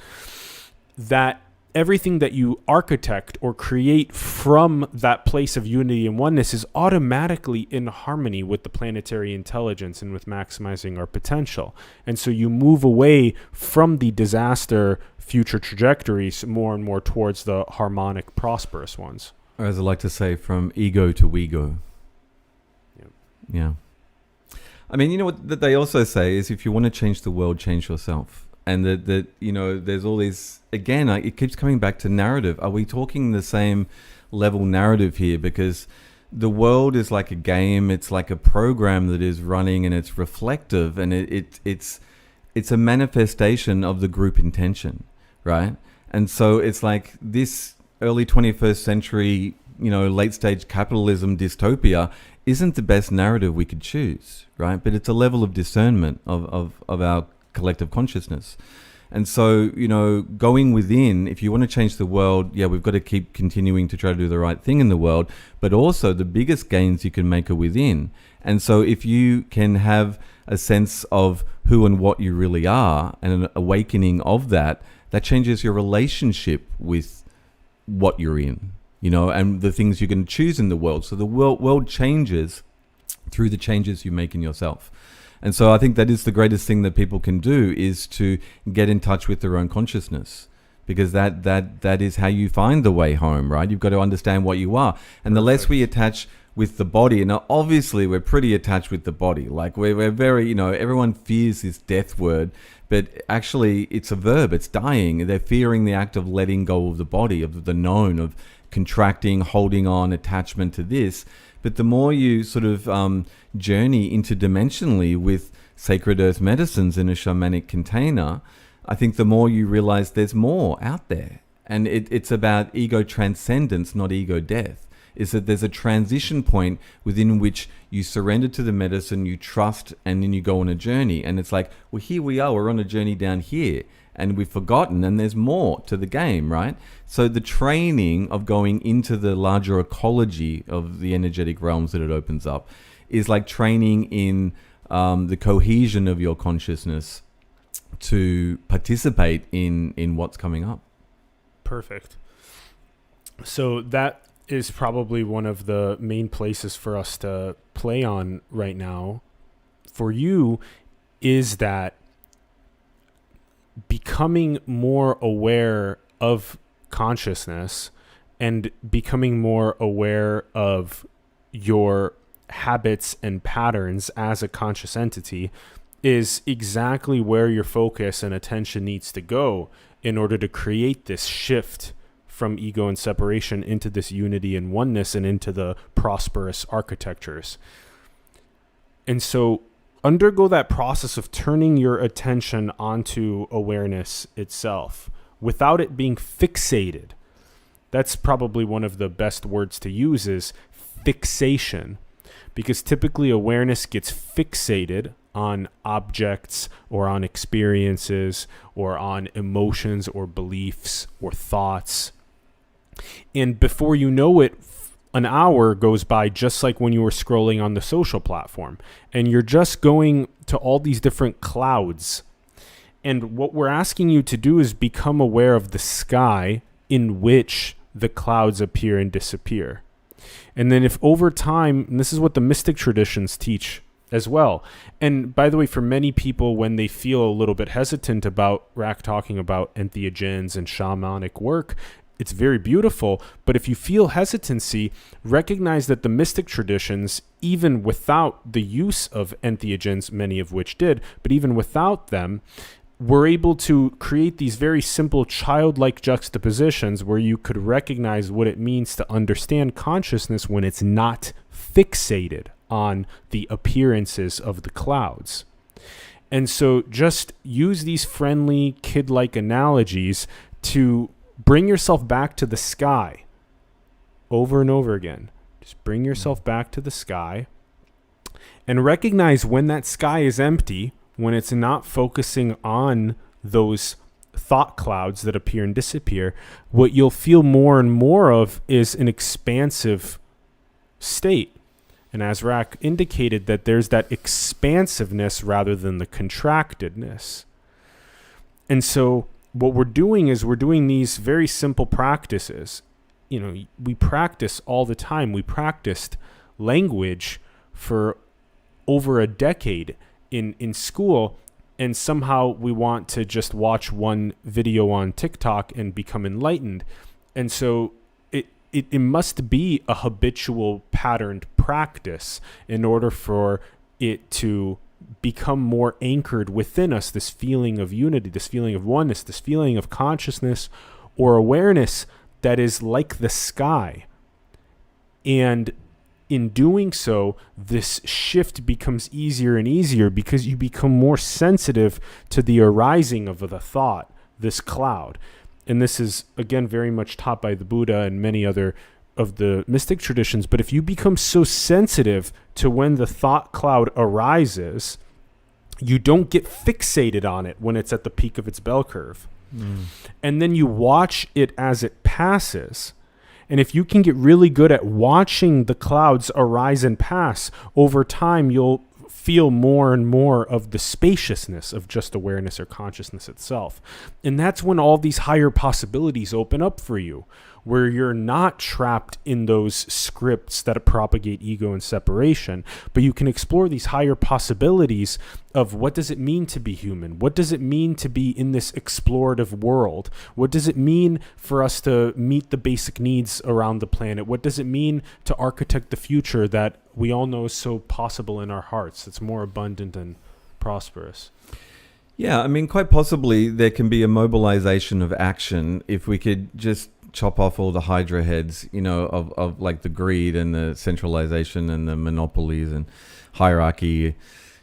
that everything that you architect or create from that place of unity and oneness is automatically in harmony with the planetary intelligence and with maximizing our potential. And so you move away from the disaster future trajectories more and more towards the harmonic, prosperous ones. Or as I like to say, from ego to we-go. Yep. Yeah. I mean, you know what that they also say is, if you want to change the world, change yourself. And that you know, there's all these, again, it keeps coming back to narrative. Are we talking the same level narrative here? Because the world is like a game. It's like a program that is running, and it's reflective, and it's a manifestation of the group intention, right? And so it's like this early 21st century, you know, late stage capitalism dystopia isn't the best narrative we could choose, right? But it's a level of discernment of our collective consciousness. And so, you know, going within, if you want to change the world, yeah, we've got to keep continuing to try to do the right thing in the world, but also the biggest gains you can make are within. And so if you can have a sense of who and what you really are, and an awakening of that, that changes your relationship with what you're in, you know, and the things you can choose in the world. So the world changes through the changes you make in yourself. And so I think that is the greatest thing that people can do, is to get in touch with their own consciousness, because that is how you find the way home, right? You've got to understand what you are. And the less we attach with the body, and obviously we're pretty attached with the body. Like we're very, you know, everyone fears this death word, but actually it's a verb, it's dying. They're fearing the act of letting go of the body, of the known, of contracting, holding on, attachment to this. But the more you sort of journey interdimensionally with sacred earth medicines in a shamanic container, I think the more you realize there's more out there. And it's about ego transcendence, not ego death. Is that there's a transition point within which you surrender to the medicine, you trust, and then you go on a journey. And it's like, well, here we are, we're on a journey down here, and we've forgotten, and there's more to the game, right? So the training of going into the larger ecology of the energetic realms that it opens up is like training in the cohesion of your consciousness to participate in what's coming up. Perfect. So that is probably one of the main places for us to play on right now for you, is that becoming more aware of consciousness and becoming more aware of your habits and patterns as a conscious entity is exactly where your focus and attention needs to go in order to create this shift from ego and separation into this unity and oneness and into the prosperous architectures. And so undergo that process of turning your attention onto awareness itself without it being fixated. That's probably one of the best words to use, is fixation, because typically awareness gets fixated on objects or on experiences or on emotions or beliefs or thoughts. And before you know it, an hour goes by, just like when you were scrolling on the social platform, and you're just going to all these different clouds. And what we're asking you to do is become aware of the sky in which the clouds appear and disappear. And then if over time, and this is what the mystic traditions teach as well. And by the way, for many people, when they feel a little bit hesitant about Rack talking about entheogens and shamanic work, it's very beautiful, but if you feel hesitancy, recognize that the mystic traditions, even without the use of entheogens, many of which did, but even without them, were able to create these very simple childlike juxtapositions where you could recognize what it means to understand consciousness when it's not fixated on the appearances of the clouds. And so just use these friendly, kid-like analogies to bring yourself back to the sky over and over again. Just bring yourself back to the sky and recognize when that sky is empty, when it's not focusing on those thought clouds that appear and disappear. What you'll feel more and more of is an expansive state. And as Rack indicated, that there's that expansiveness rather than the contractedness. And so what we're doing is we're doing these very simple practices. You know, we practice all the time. We practiced language for over a decade in school, and somehow we want to just watch one video on TikTok and become enlightened. And so it must be a habitual patterned practice in order for it to become more anchored within us, this feeling of unity, this feeling of oneness, this feeling of consciousness or awareness that is like the sky. And in doing so, this shift becomes easier and easier because you become more sensitive to the arising of the thought, this cloud. And this is, again, very much taught by the Buddha and many other of the mystic traditions. But if you become so sensitive to when the thought cloud arises, you don't get fixated on it when it's at the peak of its bell curve. And then you watch it as it passes. And if you can get really good at watching the clouds arise and pass, over time you'll feel more and more of the spaciousness of just awareness or consciousness itself. And that's when all these higher possibilities open up for you, where you're not trapped in those scripts that propagate ego and separation, but you can explore these higher possibilities of what does it mean to be human? What does it mean to be in this explorative world? What does it mean for us to meet the basic needs around the planet? What does it mean to architect the future that we all know is so possible in our hearts? It's more abundant and prosperous. Yeah, I mean, quite possibly there can be a mobilization of action if we could just chop off all the hydra heads, you know, of like the greed and the centralization and the monopolies and hierarchy.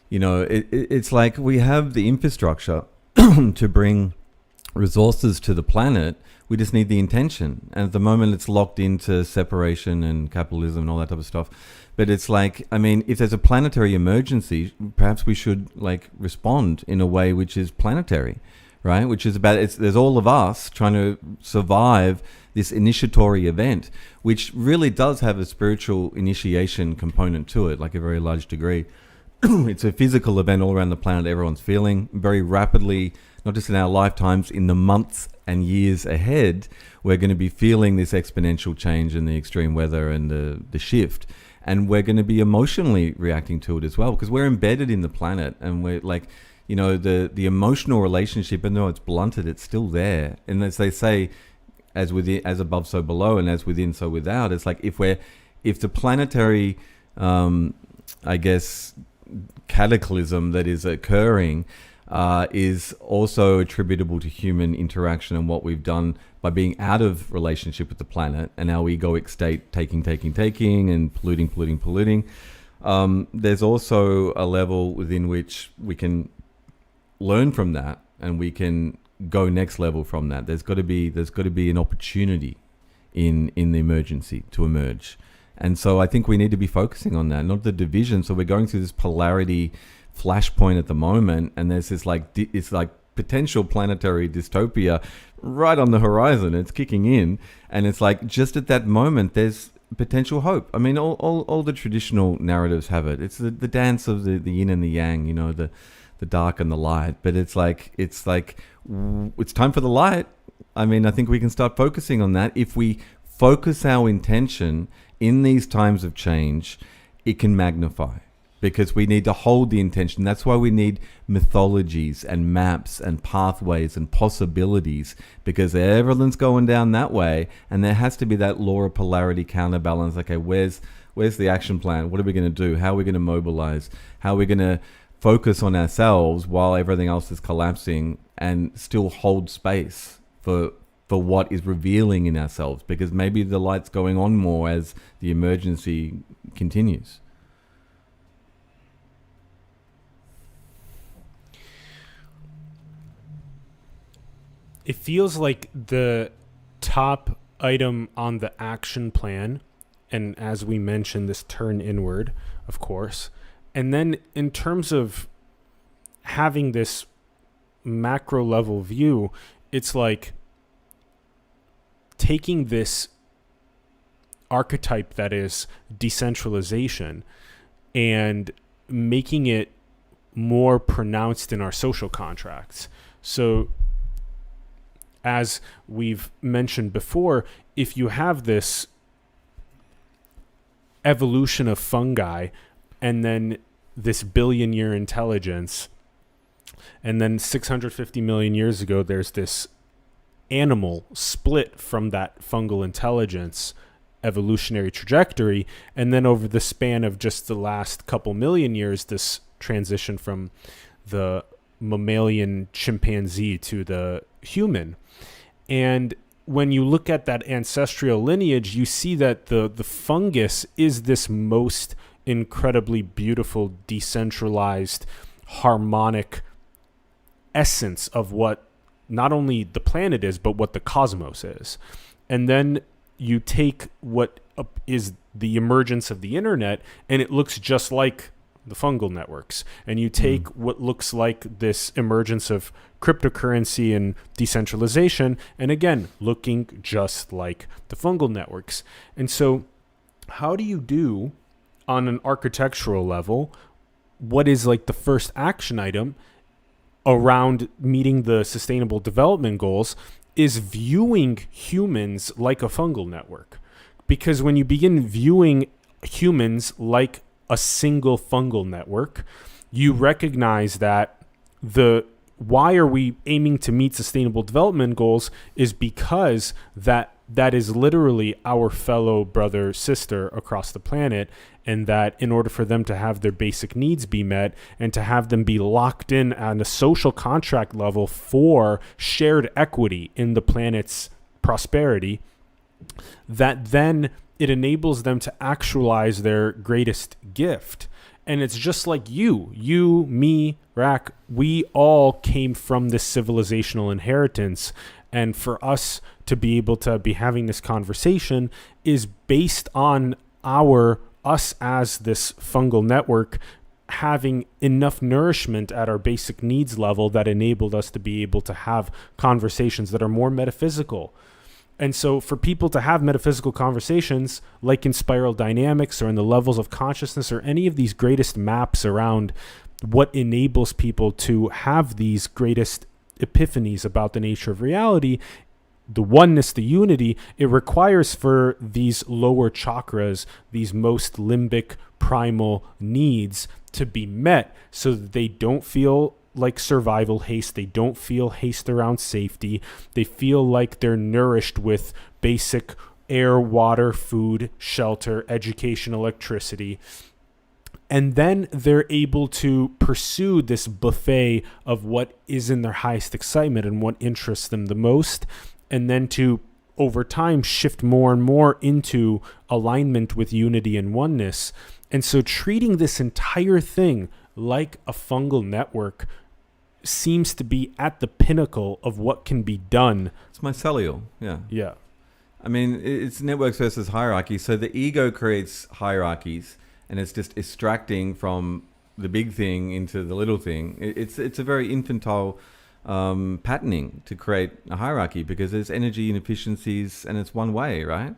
You know, it's like we have the infrastructure to bring resources to the planet. We just need the intention. And at the moment it's locked into separation and capitalism and all that type of stuff. But it's like, I mean, if there's a planetary emergency, perhaps we should like respond in a way which is planetary, right? Which is about, there's all of us trying to survive this initiatory event, which really does have a spiritual initiation component to it, like a very large degree. It's a physical event all around the planet. Everyone's feeling very rapidly, not just in our lifetimes, in the months and years ahead, we're going to be feeling this exponential change in the extreme weather and the shift. And we're going to be emotionally reacting to it as well, because we're embedded in the planet, and we're like, you know, the emotional relationship, even though it's blunted, it's still there. And as they say, as within, as above, so below, and as within, so without. It's like if the planetary, I guess, cataclysm that is occurring is also attributable to human interaction and what we've done by being out of relationship with the planet and our egoic state, taking and polluting. There's also a level within which we can learn from that, and we can go next level from that. There's got to be an opportunity in the emergency to emerge. And so I think we need to be focusing on that, not the division. So we're going through this polarity flashpoint at the moment, and there's this it's like potential planetary dystopia right on the horizon. It's kicking in, and it's like just at that moment there's potential hope. I mean, all the traditional narratives have it. It's the dance of the yin and the yang, you know, the dark and the light. But it's time for the light. I mean, I think we can start focusing on that. If we focus our intention in these times of change, it can magnify, because we need to hold the intention. That's why we need mythologies and maps and pathways and possibilities, because everything's going down that way, and there has to be that law of polarity counterbalance. Okay, where's the action plan? What are we going to do? How are we going to mobilize? How are we going to focus on ourselves while everything else is collapsing, and still hold space for what is revealing in ourselves? Because maybe the light's going on more as the emergency continues. It feels like the top item on the action plan, and as we mentioned, this turn inward, of course. And then in terms of having this macro level view, it's like taking this archetype that is decentralization and making it more pronounced in our social contracts. So as we've mentioned before, if you have this evolution of fungi and then this billion-year intelligence, and then 650 million years ago, there's this animal split from that fungal intelligence evolutionary trajectory, and then over the span of just the last couple million years, this transition from the mammalian chimpanzee to the human. And when you look at that ancestral lineage, you see that the fungus is this most incredibly beautiful, decentralized, harmonic essence of what not only the planet is, but what the cosmos is. And then you take what is the emergence of the internet, and it looks just like the fungal networks. And you take what looks like this emergence of cryptocurrency and decentralization, and again, looking just like the fungal networks. And so how do you do on an architectural level what is like the first action item around meeting the sustainable development goals is viewing humans like a fungal network. Because when you begin viewing humans like a single fungal network, you recognize that why are we aiming to meet sustainable development goals is because that is literally our fellow brother, sister across the planet, and that in order for them to have their basic needs be met and to have them be locked in on a social contract level for shared equity in the planet's prosperity, that then it enables them to actualize their greatest gift. And it's just like you, me, Rak, we all came from this civilizational inheritance. And for us to be able to be having this conversation is based on us as this fungal network having enough nourishment at our basic needs level that enabled us to be able to have conversations that are more metaphysical. And so for people to have metaphysical conversations like in spiral dynamics or in the levels of consciousness or any of these greatest maps around what enables people to have these greatest epiphanies about the nature of reality, the oneness, the unity, it requires for these lower chakras, these most limbic primal needs to be met so that they don't feel like survival haste. They don't feel haste around safety. They feel like they're nourished with basic air, water, food, shelter, education, electricity. And then they're able to pursue this buffet of what is in their highest excitement and what interests them the most. And then to, over time, shift more and more into alignment with unity and oneness. And so treating this entire thing like a fungal network seems to be at the pinnacle of what can be done. It's mycelial, yeah. Yeah. I mean, it's networks versus hierarchy. So the ego creates hierarchies, and it's just extracting from the big thing into the little thing. It's a very infantile patterning to create a hierarchy because there's energy inefficiencies and it's one way, right?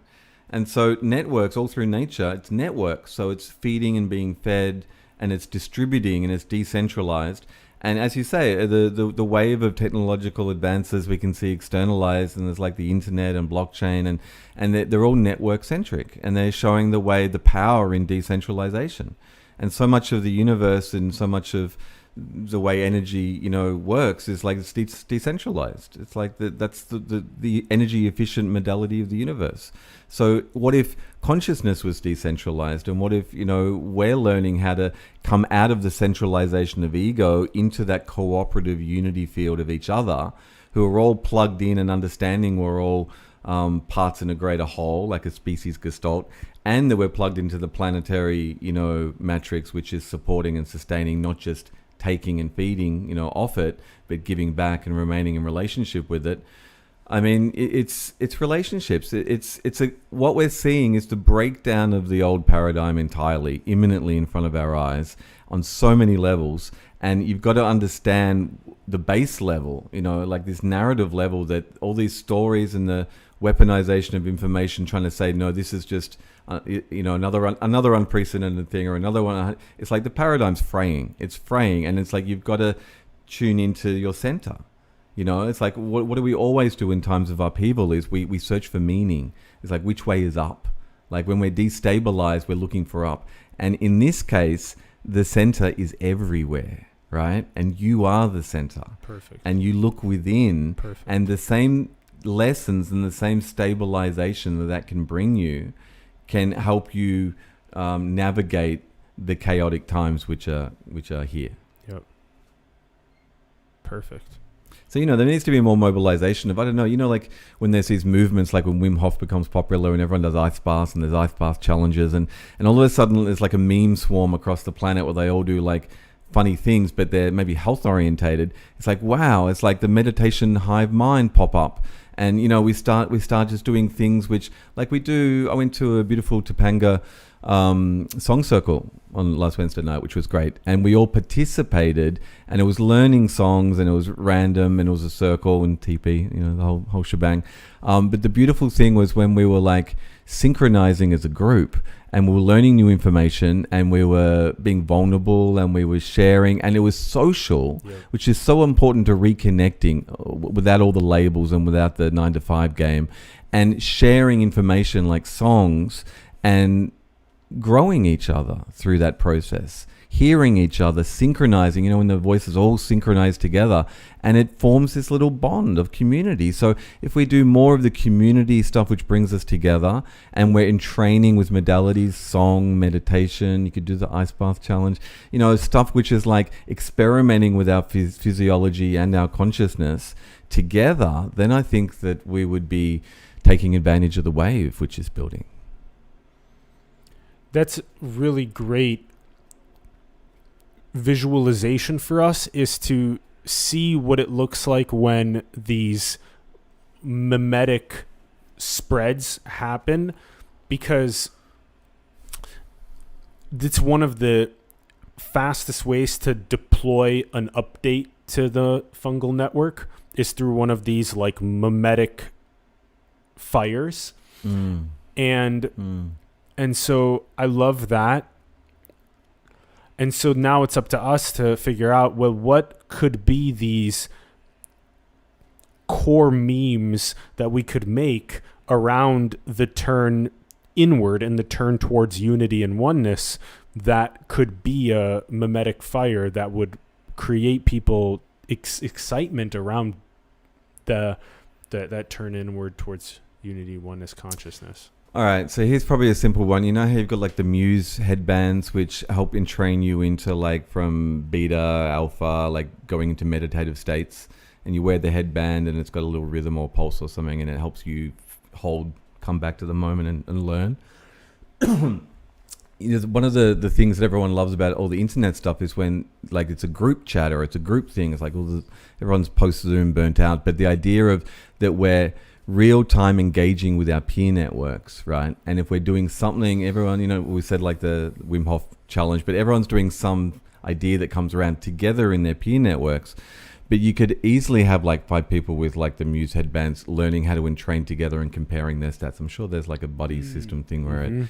And so networks all through nature, it's networks. So it's feeding and being fed, and it's distributing, and it's decentralized. And as you say, the wave of technological advances we can see externalized, and there's like the internet and blockchain, and they're all network centric, and they're showing the way, the power in decentralization. And so much of the universe and so much of the way energy, works is like it's decentralized. It's like that's the energy efficient modality of the universe. So what if consciousness was decentralized, and what if we're learning how to come out of the centralization of ego into that cooperative unity field of each other, who are all plugged in and understanding we're all parts in a greater whole, like a species gestalt, and that we're plugged into the planetary matrix, which is supporting and sustaining, not just taking and feeding off it, but giving back and remaining in relationship with it. I mean, it's relationships. It's what we're seeing is the breakdown of the old paradigm entirely, imminently in front of our eyes on so many levels. And you've got to understand the base level, like this narrative level, that all these stories and the weaponization of information trying to say, no, this is just, another unprecedented thing, or another one. It's like the paradigm's fraying. It's fraying. And it's like you've got to tune into your center. It's like, what do we always do in times of upheaval is we search for meaning. It's like, which way is up? Like when we're destabilized, we're looking for up. And in this case, the center is everywhere, right? And you are the center. Perfect. And you look within. Perfect. And the same lessons and the same stabilization that can bring you can help you navigate the chaotic times which are here. Yep. Perfect. So, there needs to be more mobilization of, I don't know, like when there's these movements, like when Wim Hof becomes popular and everyone does ice baths and there's ice bath challenges, and all of a sudden there's like a meme swarm across the planet where they all do like funny things, but they're maybe health orientated. It's like, wow, it's like the meditation hive mind pop up. And, we start just doing things which, like we do. I went to a beautiful Topanga song circle on last Wednesday night, which was great. And we all participated, and it was learning songs, and it was random, and it was a circle and TP, the whole shebang. But the beautiful thing was when we were like synchronizing as a group, and we were learning new information, and we were being vulnerable, and we were sharing, and it was social, which is so important to reconnecting without all the labels and without the 9-to-5 game, and sharing information like songs, and growing each other through that process, hearing each other, synchronizing, when the voices all synchronize together, and it forms this little bond of community. So if we do more of the community stuff which brings us together, and we're in training with modalities, song, meditation, you could do the ice bath challenge, stuff which is like experimenting with our physiology and our consciousness together, then I think that we would be taking advantage of the wave which is building. That's really great visualization for us, is to see what it looks like when these mimetic spreads happen, because it's one of the fastest ways to deploy an update to the fungal network is through one of these like mimetic fires. And so I love that. And so now it's up to us to figure out, well, what could be these core memes that we could make around the turn inward and the turn towards unity and oneness that could be a mimetic fire that would create people excitement around that turn inward towards unity, oneness, consciousness. All right, so here's probably a simple one. You know how you've got like the Muse headbands which help entrain you into like from beta, alpha, like going into meditative states, and you wear the headband and it's got a little rhythm or pulse or something, and it helps you come back to the moment and learn. One of the things that everyone loves about all the internet stuff is when like it's a group chat or it's a group thing. It's like everyone's post-Zoom burnt out, but the idea of that we're real-time engaging with our peer networks, right? And if we're doing something, everyone, we said like the Wim Hof challenge, but everyone's doing some idea that comes around together in their peer networks. But you could easily have like 5 people with like the Muse headbands learning how to entrain together and comparing their stats. I'm sure there's like a buddy system thing where it,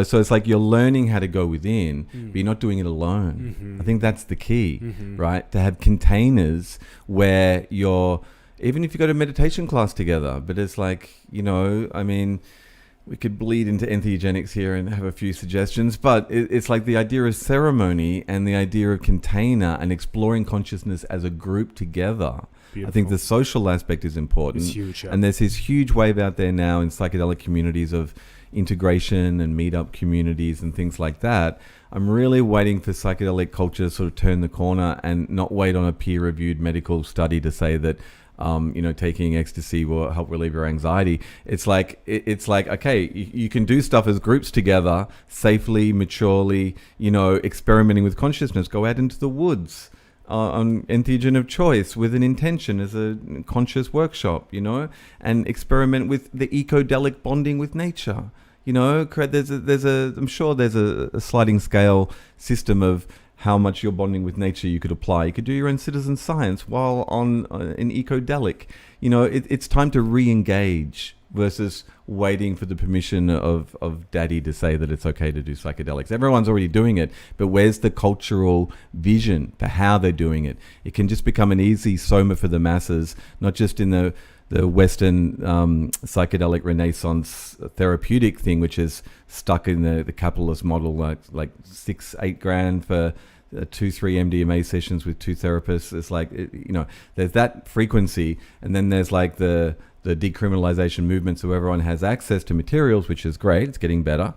so it's like you're learning how to go within, but you're not doing it alone. I think that's the key, right? To have containers where you're, even if you go to meditation class together, but it's like, we could bleed into entheogenics here and have a few suggestions, but it's like the idea of ceremony and the idea of container and exploring consciousness as a group together. Beautiful. I think the social aspect is important. It's huge, yeah. And there's this huge wave out there now in psychedelic communities of integration and meetup communities and things like that. I'm really waiting for psychedelic culture to sort of turn the corner and not wait on a peer-reviewed medical study to say that taking ecstasy will help relieve your anxiety. It's like, okay, you can do stuff as groups together, safely, maturely, experimenting with consciousness. Go out into the woods, on entheogen of choice with an intention as a conscious workshop, and experiment with the ecodelic bonding with nature. I'm sure there's a sliding scale system of how much you're bonding with nature you could apply. You could do your own citizen science while on an ecodelic. It's time to re-engage versus waiting for the permission of daddy to say that it's okay to do psychedelics. Everyone's already doing it, but where's the cultural vision for how they're doing it? It can just become an easy soma for the masses, not just in the Western psychedelic renaissance therapeutic thing, which is stuck in the capitalist model, like $6-8 for 2-3 MDMA sessions with 2 therapists. It's like, there's that frequency, and then there's like the decriminalization movement, so everyone has access to materials, which is great. It's getting better.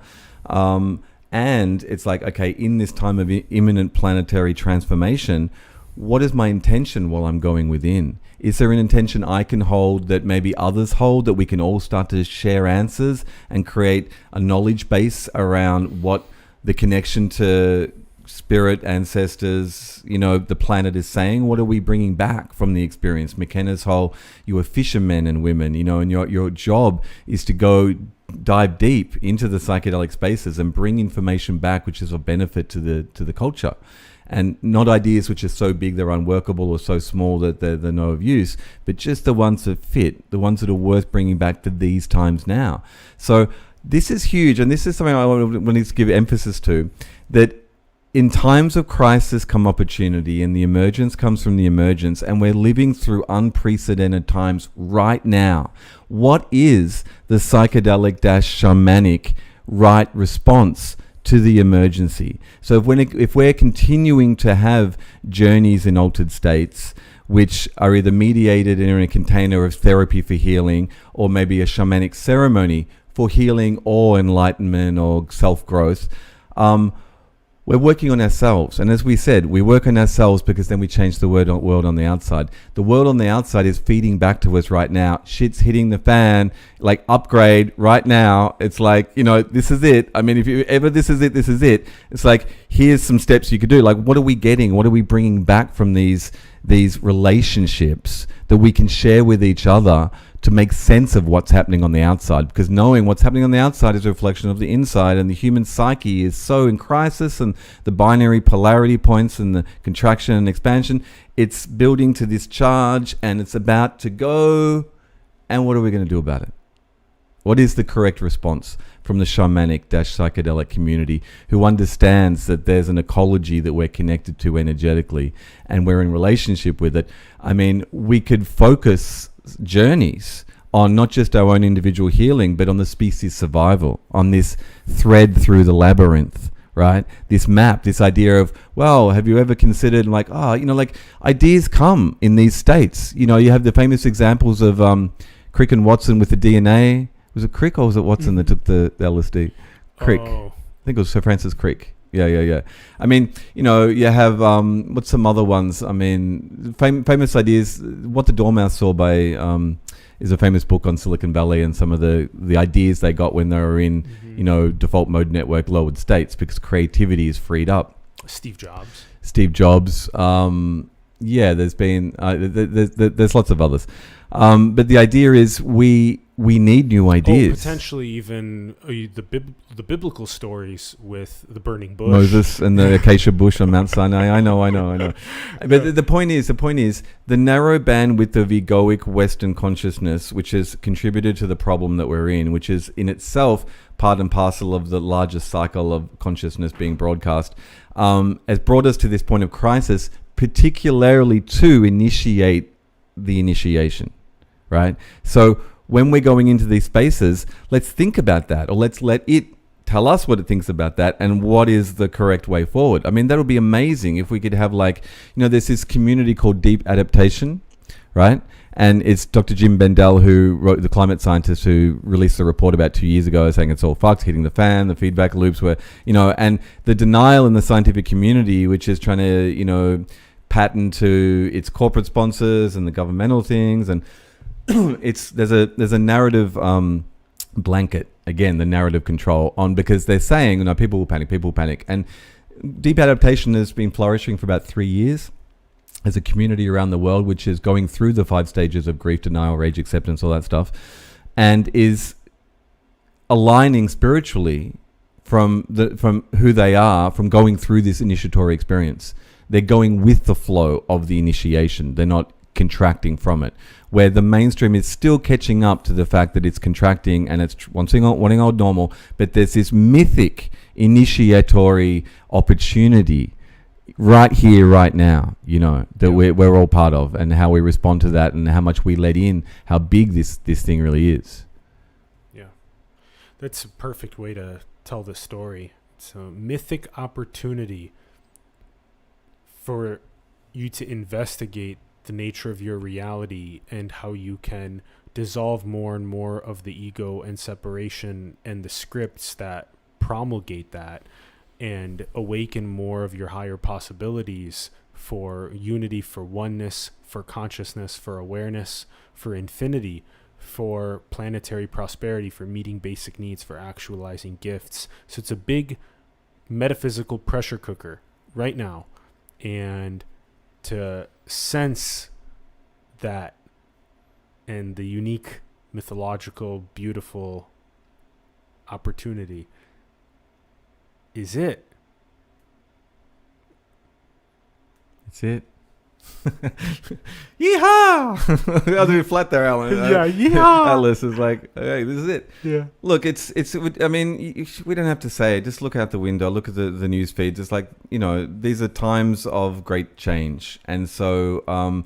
And it's like, okay, in this time of imminent planetary transformation, what is my intention while I'm going within? Is there an intention I can hold that maybe others hold, that we can all start to share answers and create a knowledge base around what the connection to spirit, ancestors, the planet is saying? What are we bringing back from the experience? McKenna's whole, you are fishermen and women, and your job is to go dive deep into the psychedelic spaces and bring information back which is of benefit to the culture. And not ideas which are so big they're unworkable or so small that they're no of use, but just the ones that fit, the ones that are worth bringing back for these times now. So this is huge, and this is something I want to give emphasis to, that in times of crisis come opportunity, and the emergence comes from the emergence, and we're living through unprecedented times right now. What is the psychedelic-shamanic right response to the emergency? So if we're continuing to have journeys in altered states, which are either mediated in a container of therapy for healing, or maybe a shamanic ceremony for healing or enlightenment or self-growth, we're working on ourselves. And as we said, we work on ourselves because then we change the world on the outside. The world on the outside is feeding back to us right now. Shit's hitting the fan, like upgrade right now. It's like, this is it. I mean, if you ever, this is it, this is it. It's like, here's some steps you could do. Like, what are we getting? What are we bringing back from these relationships that we can share with each other to make sense of what's happening on the outside? Because knowing what's happening on the outside is a reflection of the inside, and the human psyche is so in crisis, and the binary polarity points and the contraction and expansion, it's building to this charge, and it's about to go. And what are we going to do about it? What is the correct response from the shamanic-psychedelic community, who understands that there's an ecology that we're connected to energetically and we're in relationship with it? I mean, we could focus journeys on not just our own individual healing, but on the species survival, on this thread through the labyrinth, right? This map, this idea of, well, have you ever considered like ideas come in these states. You have the famous examples of Crick and Watson with the DNA. Was it Crick or was it Watson that took the LSD? Crick. I think it was Sir Francis Crick. Yeah. I mean, you have, what's some other ones? I mean, famous ideas. What the Dormouse Saw by is a famous book on Silicon Valley and some of the ideas they got when they were in, default mode network lowered states, because creativity is freed up. Steve Jobs. There's been, there's lots of others. But the idea is we need new ideas. Potentially even the biblical stories with the burning bush. Moses and the acacia bush on Mount Sinai. I know. But the point is the narrow bandwidth of egoic Western consciousness, which has contributed to the problem that we're in, which is in itself part and parcel of the largest cycle of consciousness being broadcast, has brought us to this point of crisis, particularly to initiate the initiation, right? So when we're going into these spaces, let's think about that, or let's let it tell us what it thinks about that and what is the correct way forward. I mean, that would be amazing if we could have there's this community called Deep Adaptation, right? And it's Dr. Jim Bendell, who wrote, the climate scientist, who released a report about 2 years ago saying it's all fucked, hitting the fan, the feedback loops were, and the denial in the scientific community, which is trying to, pattern to its corporate sponsors and the governmental things, and there's a narrative blanket, again, the narrative control on, because they're saying, people will panic, and Deep Adaptation has been flourishing for about 3 years, as a community around the world, which is going through the 5 stages of grief, denial, rage, acceptance, all that stuff, and is aligning spiritually from who they are, from going through this initiatory experience. They're going with the flow of the initiation. They're not contracting from it, where the mainstream is still catching up to the fact that it's contracting and it's wanting old normal, but there's this mythic initiatory opportunity right here, right now, that we're all part of, and how we respond to that and how much we let in, how big this thing really is. Yeah. That's a perfect way to tell the story. It's a mythic opportunity for you to investigate the nature of your reality and how you can dissolve more and more of the ego and separation and the scripts that promulgate that, and awaken more of your higher possibilities for unity, for oneness, for consciousness, for awareness, for infinity, for planetary prosperity, for meeting basic needs, for actualizing gifts. So it's a big metaphysical pressure cooker right now. And to sense that and the unique, mythological, beautiful opportunity is it. It's it. Yeehaw! I'll do it flat there, Alan. Yeah, yeehaw! Alice is like, hey, this is it. Yeah. Look, I mean, we don't have to say it. Just look out the window, look at the news feeds. It's like, these are times of great change. And so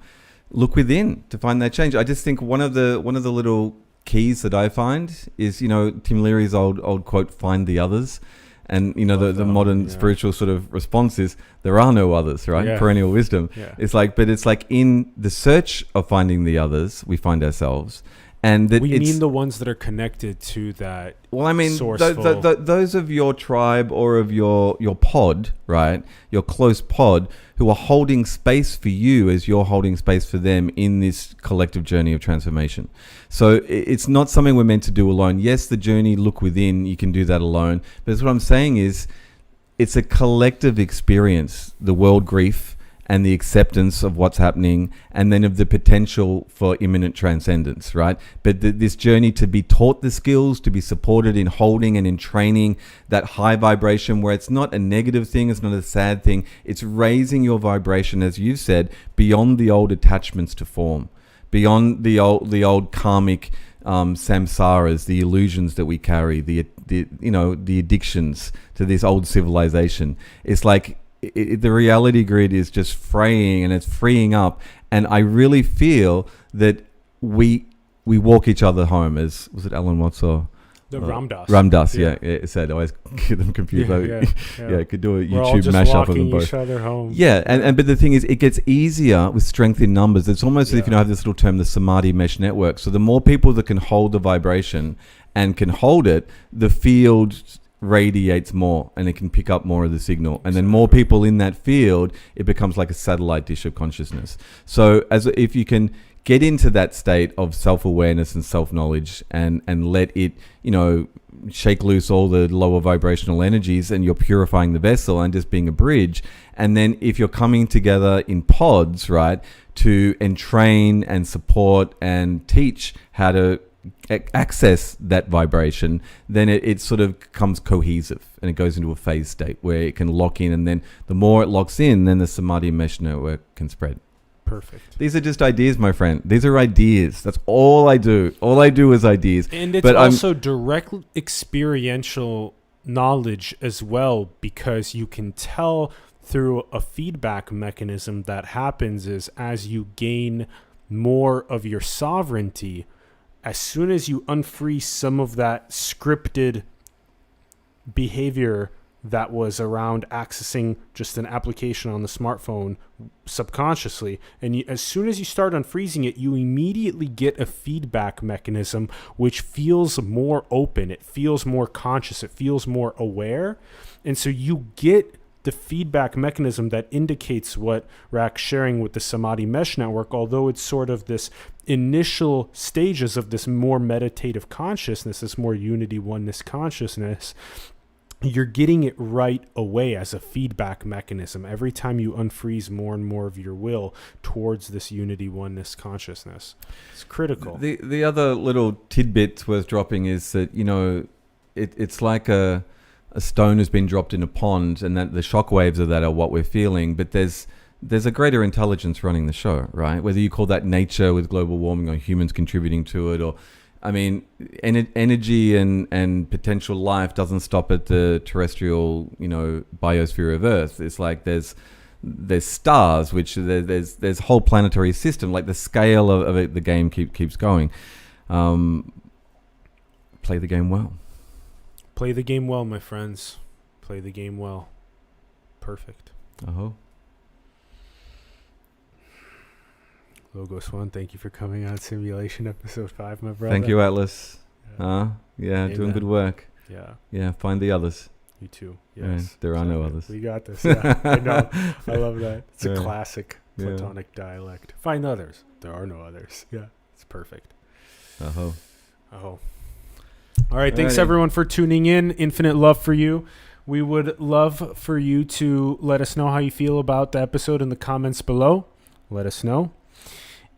look within to find that change. I just think one of the little keys that I find is, Tim Leary's old quote, find the others. And, the modern spiritual sort of response is there are no others, right? Yeah. Perennial wisdom. Yeah. It's like in the search of finding the others, we find ourselves. And that we mean the ones that are connected to that. Well, I mean, those of your tribe or of your pod, right? Your close pod, who are holding space for you as you're holding space for them in this collective journey of transformation. So it's not something we're meant to do alone. Yes, the journey, look within, you can do that alone. But what I'm saying is, it's a collective experience, the world grief, and the acceptance of what's happening, and then of the potential for imminent transcendence, right? But this journey to be taught the skills, to be supported in holding and in training that high vibration, where it's not a negative thing, it's not a sad thing, it's raising your vibration, as you've said, beyond the old attachments to form, beyond the old karmic samsaras, the illusions that we carry, the addictions to this old civilization. It's like, the reality grid is just fraying and it's freeing up, and I really feel that we walk each other home, as was it Alan Watts or Ramdas? Yeah, it said. I always get them confused. Yeah, could do a YouTube mashup of them both. Each other home. Yeah, and but the thing is, it gets easier with strength in numbers. It's almost as if I have this little term, the Samadhi mesh network. So the more people that can hold the vibration and can hold it, the field radiates more and it can pick up more of the signal, and then more people in that field, it becomes like a satellite dish of consciousness. So if you can get into that state of self-awareness and self-knowledge and let it shake loose all the lower vibrational energies, and you're purifying the vessel and just being a bridge. And then if you're coming together in pods, right, to entrain and support and teach how to access that vibration, then it sort of becomes cohesive and it goes into a phase state where it can lock in, and then the more it locks in, then the Samadhi mesh network can spread. Perfect. These are just ideas, my friend. These are ideas. That's all I do. All I do is ideas. And it's also direct experiential knowledge as well, because you can tell through a feedback mechanism that happens is as you gain more of your sovereignty, as soon as you unfree some of that scripted behavior that was around accessing just an application on the smartphone subconsciously, and as soon as you start unfreezing it, you immediately get a feedback mechanism which feels more open, it feels more conscious, it feels more aware. And so you get the feedback mechanism that indicates what Rack's sharing with the Samadhi Mesh Network, although it's sort of this initial stages of this more meditative consciousness, this more unity oneness consciousness. you're getting it right away as a feedback mechanism every time you unfreeze more and more of your will towards this unity oneness consciousness. It's critical. The other little tidbits worth dropping is that, you know, it's like a stone has been dropped in a pond, and that the shock waves of that are what we're feeling, but there's a greater intelligence running the show, right? Whether you call that nature with global warming or humans contributing to it, or I mean, energy and potential life doesn't stop at the terrestrial, you know, biosphere of Earth. It's like there's stars, which there's whole planetary system. Like the scale of it, the game keeps going. Play the game well. Play the game well, my friends. Play the game well. Perfect. Oh. Logos One, thank you for coming on Simulation Episode 5, my brother. Thank you, Atlas. Yeah. Doing Amen. good work. Yeah. Yeah, find the others. You too. Yeah, Yes. there are no Okay. others. We got this. Yeah, I know. I love that. It's a Yeah. classic Platonic dialect. Find others. There are no others. Yeah, it's perfect. Oh. Oh. All right. Thanks, Alrighty. everyone, for tuning in. Infinite love for you. We would love for you to let us know how you feel about the episode in the comments below. Let us know.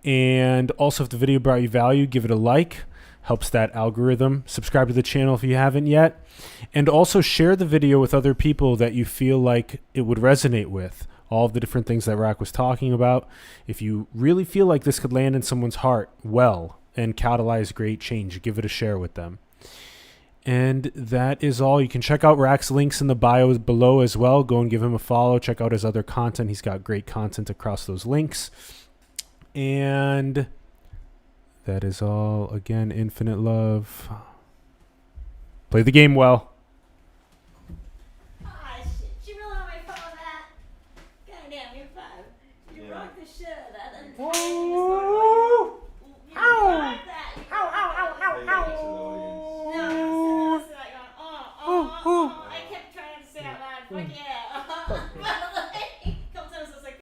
And also, if the video brought you value, give it a like. Helps that algorithm. Subscribe to the channel if you haven't yet. And also share the video with other people that you feel like it would resonate with. All of the different things that Rack was talking about. If you really feel like this could land in someone's heart well and catalyze great change, give it a share with them. And that is all. You can check out Rack's links in the bio below as well. Go and give him a follow. Check out his other content. He's got great content across those links. And that is all. Again, infinite love. Play the game well. Ah, shit. You really want me to follow that? Goddamn, you're five. You rock the shit out of that.